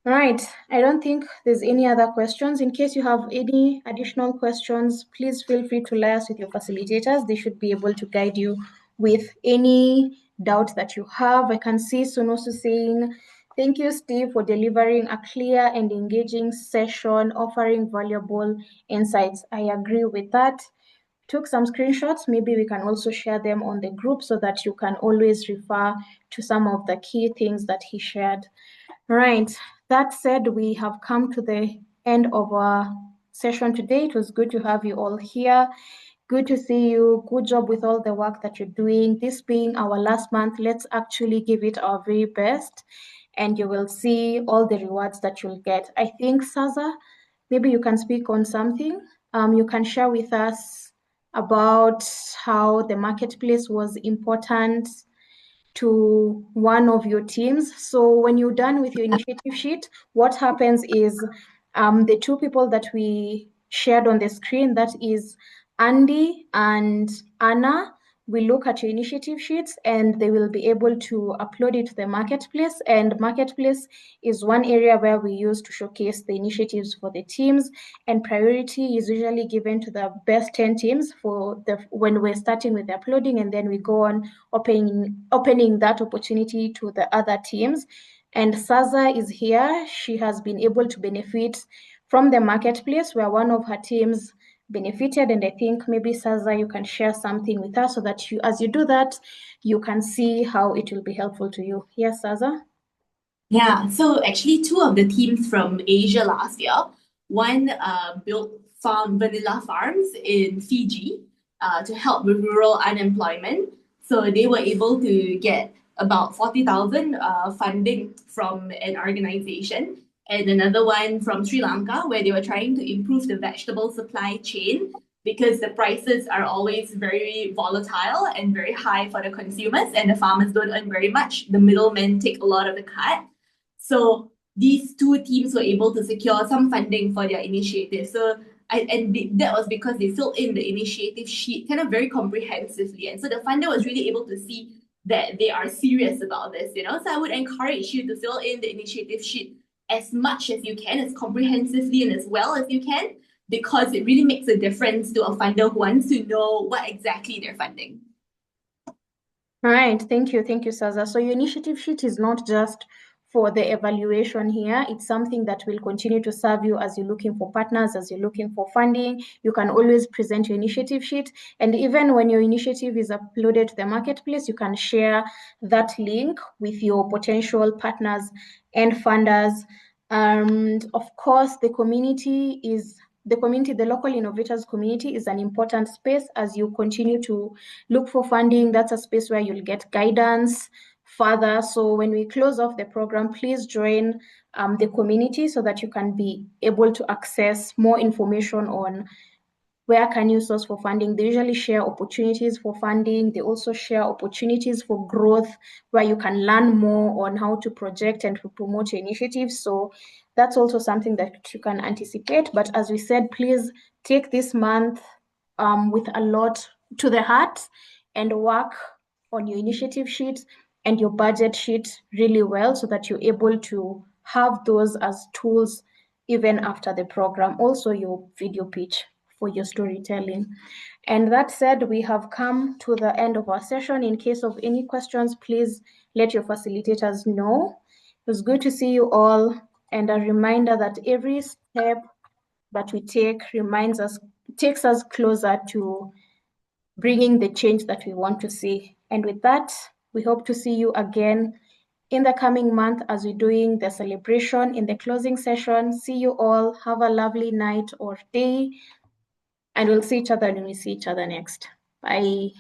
Right, I don't think there's any other questions. In case you have any additional questions, please feel free to liaise with your facilitators. They should be able to guide you with any doubt that you have. I can see Sonosu saying, thank you, Steve, for delivering a clear and engaging session, offering valuable insights. I agree with that. Took some screenshots. Maybe we can also share them on the group so that you can always refer to some of the key things that he shared. Right. That said, we have come to the end of our session today. It was good to have you all here. Good to see you. Good job with all the work that you're doing. This being our last month, let's actually give it our very best, and you will see all the rewards that you'll get. I think, Saza, maybe you can speak on something. You can share with us about how the marketplace was important to one of your teams. So when you're done with your initiative sheet, what happens is the two people that we shared on the screen, that is Andy and Anna, will look at your initiative sheets and they will be able to upload it to the marketplace. And marketplace is one area where we use to showcase the initiatives for the teams, and priority is usually given to the best 10 teams for when we're starting with the uploading, and then we go on opening that opportunity to the other teams. And Saza is here. She has been able to benefit from the marketplace where one of her teams benefited, and I think maybe Saza, you can share something with us so that you, as you do that, you can see how it will be helpful to you. Yes, Saza? Yeah, so actually two of the teams from Asia last year, one built vanilla farms in Fiji to help with rural unemployment. So they were able to get about 40,000 funding from an organization. And another one from Sri Lanka, where they were trying to improve the vegetable supply chain because the prices are always very volatile and very high for the consumers, and the farmers don't earn very much. The middlemen take a lot of the cut. So these two teams were able to secure some funding for their initiative. So that was because they filled in the initiative sheet kind of very comprehensively. And so the funder was really able to see that they are serious about this, you know. So I would encourage you to fill in the initiative sheet as much as you can, as comprehensively and as well as you can, because it really makes a difference to a funder who wants to know what exactly they're funding. All right, thank you, Saza. So your initiative sheet is not just for the evaluation here. It's something that will continue to serve you as you're looking for partners, as you're looking for funding. You can always present your initiative sheet. And even when your initiative is uploaded to the marketplace, you can share that link with your potential partners and funders. And of course, the local innovators community is an important space as you continue to look for funding. That's a space where you'll get guidance further. So when we close off the program, please join the community so that you can be able to access more information on where can you source for funding. They usually share opportunities for funding. They also share opportunities for growth where you can learn more on how to project and to promote your initiatives. So that's also something that you can anticipate. But as we said, please take this month with a lot to the heart and work on your initiative sheet and your budget sheet really well so that you're able to have those as tools even after the program. Also your video pitch for your storytelling. And that said, we have come to the end of our session. In case of any questions, please let your facilitators know. It was good to see you all, and a reminder that every step that we take takes us closer to bringing the change that we want to see. And with that, we hope to see you again in the coming month as we're doing the celebration in the closing session. See you all. Have a lovely night or day. And we'll see each other when we see each other next. Bye.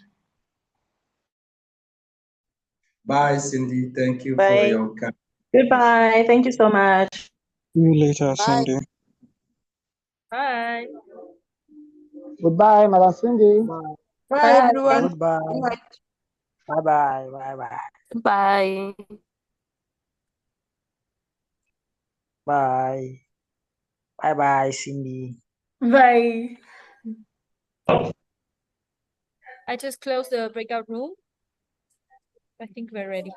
Bye, Cindy. Thank you for Bye. your kind. Goodbye. Thank you so much. See you later, Bye. Cindy. Bye. Goodbye, Madam Cindy. Bye, everyone. Goodbye. Good night. Bye-bye. Bye-bye. Bye. Bye. Bye-bye, Cindy. Bye. I just closed the breakout room. I think we're ready.